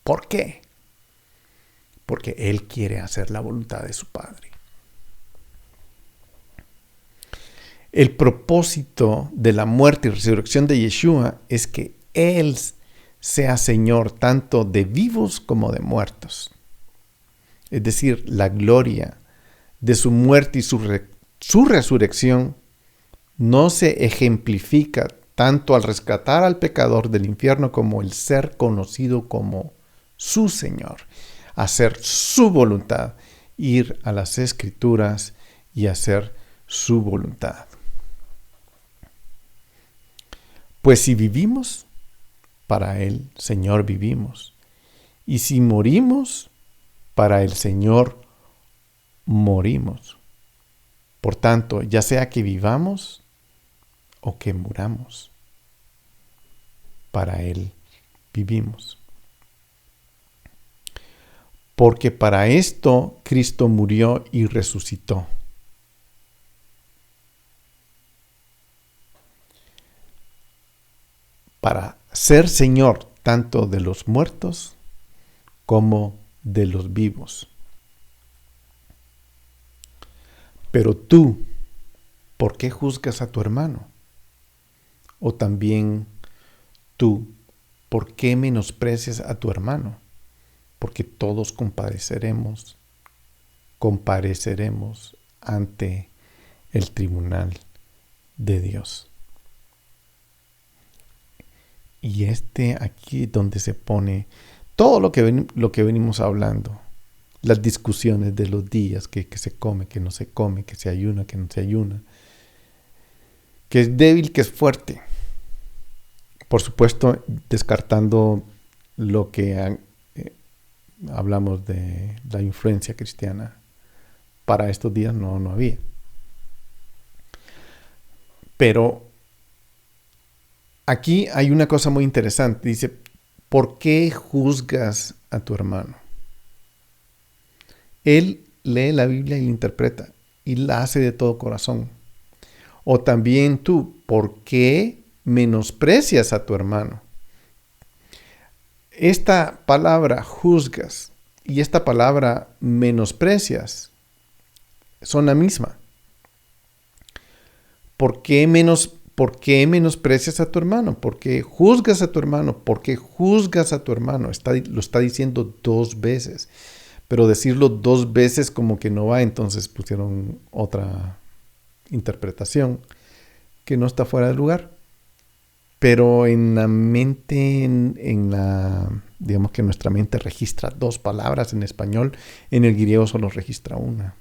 [SPEAKER 1] ¿Por qué? Porque él quiere hacer la voluntad de su Padre. El propósito de la muerte y resurrección de Yeshua es que Él sea Señor tanto de vivos como de muertos. Es decir, la gloria de su muerte y su resurrección no se ejemplifica tanto al rescatar al pecador del infierno como el ser conocido como su Señor, hacer su voluntad, ir a las Escrituras y hacer su voluntad. Pues si vivimos, para el Señor vivimos. Y si morimos, para el Señor morimos. Por tanto, ya sea que vivamos o que muramos, para Él vivimos. Porque para esto Cristo murió y resucitó. Para ser Señor tanto de los muertos como de los vivos. Pero tú, ¿por qué juzgas a tu hermano? O también tú, ¿por qué menosprecias a tu hermano? Porque todos compareceremos ante el tribunal de Dios. Y aquí donde se pone todo lo que venimos hablando. Las discusiones de los días, que se come, que no se come, que se ayuna, que no se ayuna. Que es débil, que es fuerte. Por supuesto, descartando lo que hablamos de la influencia cristiana. Para estos días no había. Pero aquí hay una cosa muy interesante. Dice, ¿por qué juzgas a tu hermano? Él lee la Biblia y la interpreta y la hace de todo corazón. O también tú, ¿por qué menosprecias a tu hermano? Esta palabra juzgas y esta palabra menosprecias son la misma. ¿Por qué menosprecias a tu hermano? ¿Por qué juzgas a tu hermano? ¿Por qué juzgas a tu hermano? Lo está diciendo 2 veces. Pero decirlo 2 veces como que no va, entonces pusieron otra interpretación que no está fuera de lugar. Pero en la mente, digamos que nuestra mente registra 2 palabras en español, en el griego solo registra una.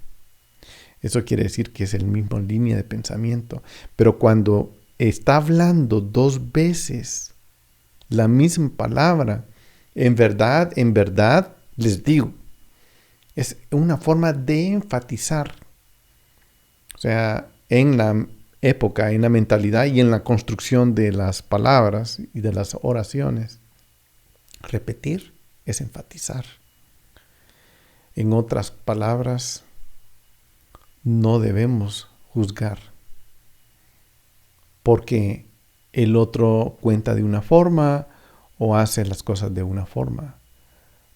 [SPEAKER 1] Eso quiere decir que es el mismo línea de pensamiento. Pero cuando está hablando 2 veces la misma palabra, en verdad, les digo, es una forma de enfatizar. O sea, en la época, en la mentalidad y en la construcción de las palabras y de las oraciones, repetir es enfatizar. En otras palabras, no debemos juzgar porque el otro cuenta de una forma o hace las cosas de una forma.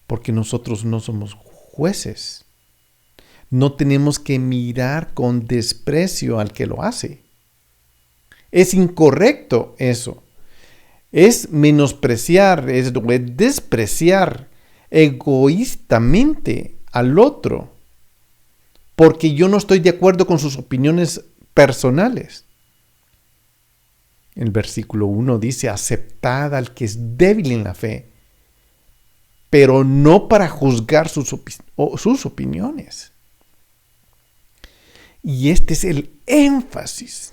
[SPEAKER 1] Porque nosotros no somos jueces. No tenemos que mirar con desprecio al que lo hace. Es incorrecto eso. Es menospreciar, es despreciar egoístamente al otro. Porque yo no estoy de acuerdo con sus opiniones personales. El versículo 1 dice, aceptad al que es débil en la fe, pero no para juzgar sus opiniones. Y este es el énfasis.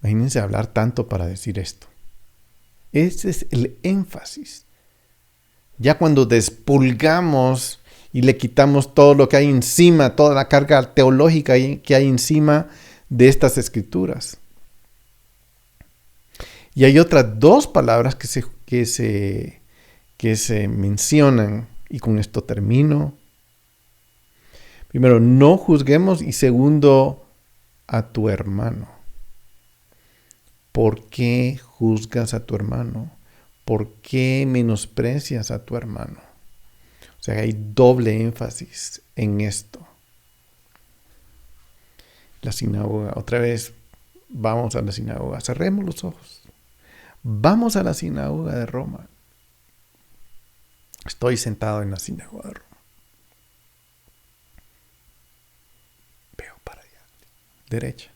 [SPEAKER 1] Imagínense hablar tanto para decir esto. Este es el énfasis. Ya cuando despulgamos y le quitamos todo lo que hay encima, toda la carga teológica que hay encima de estas escrituras. Y hay otras dos palabras que se mencionan, y con esto termino. Primero, no juzguemos, y segundo, a tu hermano. ¿Por qué juzgas a tu hermano? ¿Por qué menosprecias a tu hermano? O sea, hay doble énfasis en esto. La sinagoga, otra vez, vamos a la sinagoga, cerremos los ojos. Vamos a la sinagoga de Roma. Estoy sentado en la sinagoga de Roma. Veo para allá, derecha.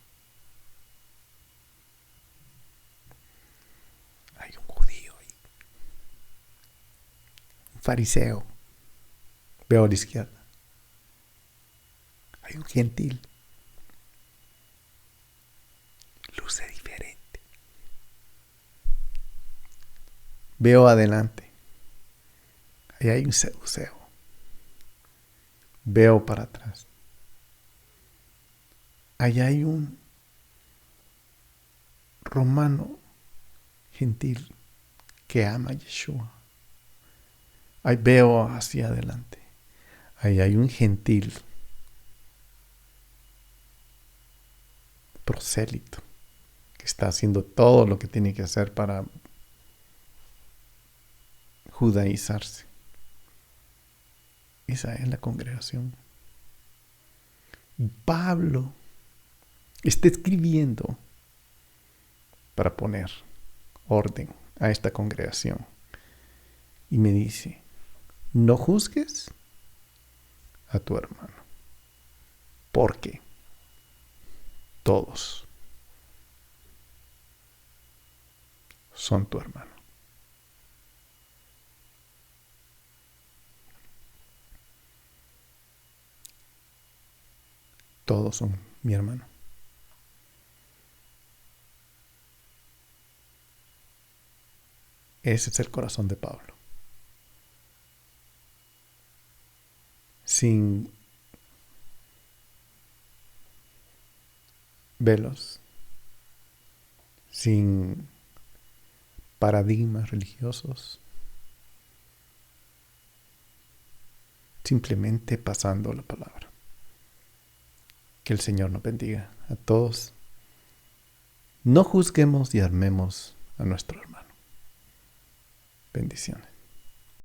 [SPEAKER 1] Hay un judío ahí. Un fariseo. Veo a la izquierda. Hay un gentil. Luce diferente. Veo adelante. Ahí hay un seduceo. Veo para atrás. Allá hay un romano gentil que ama a Yeshua. Ahí veo hacia adelante. Ahí hay un gentil prosélito que está haciendo todo lo que tiene que hacer para judaizarse. Esa es la congregación. Y Pablo está escribiendo para poner orden a esta congregación. Y me dice, no juzgues a tu hermano, porque todos son tu hermano. Todos son mi hermano. Ese es el corazón de Pablo. Sin velos, sin paradigmas religiosos, simplemente pasando la palabra. Que el Señor nos bendiga a todos. No juzguemos y armemos a nuestro hermano. Bendiciones.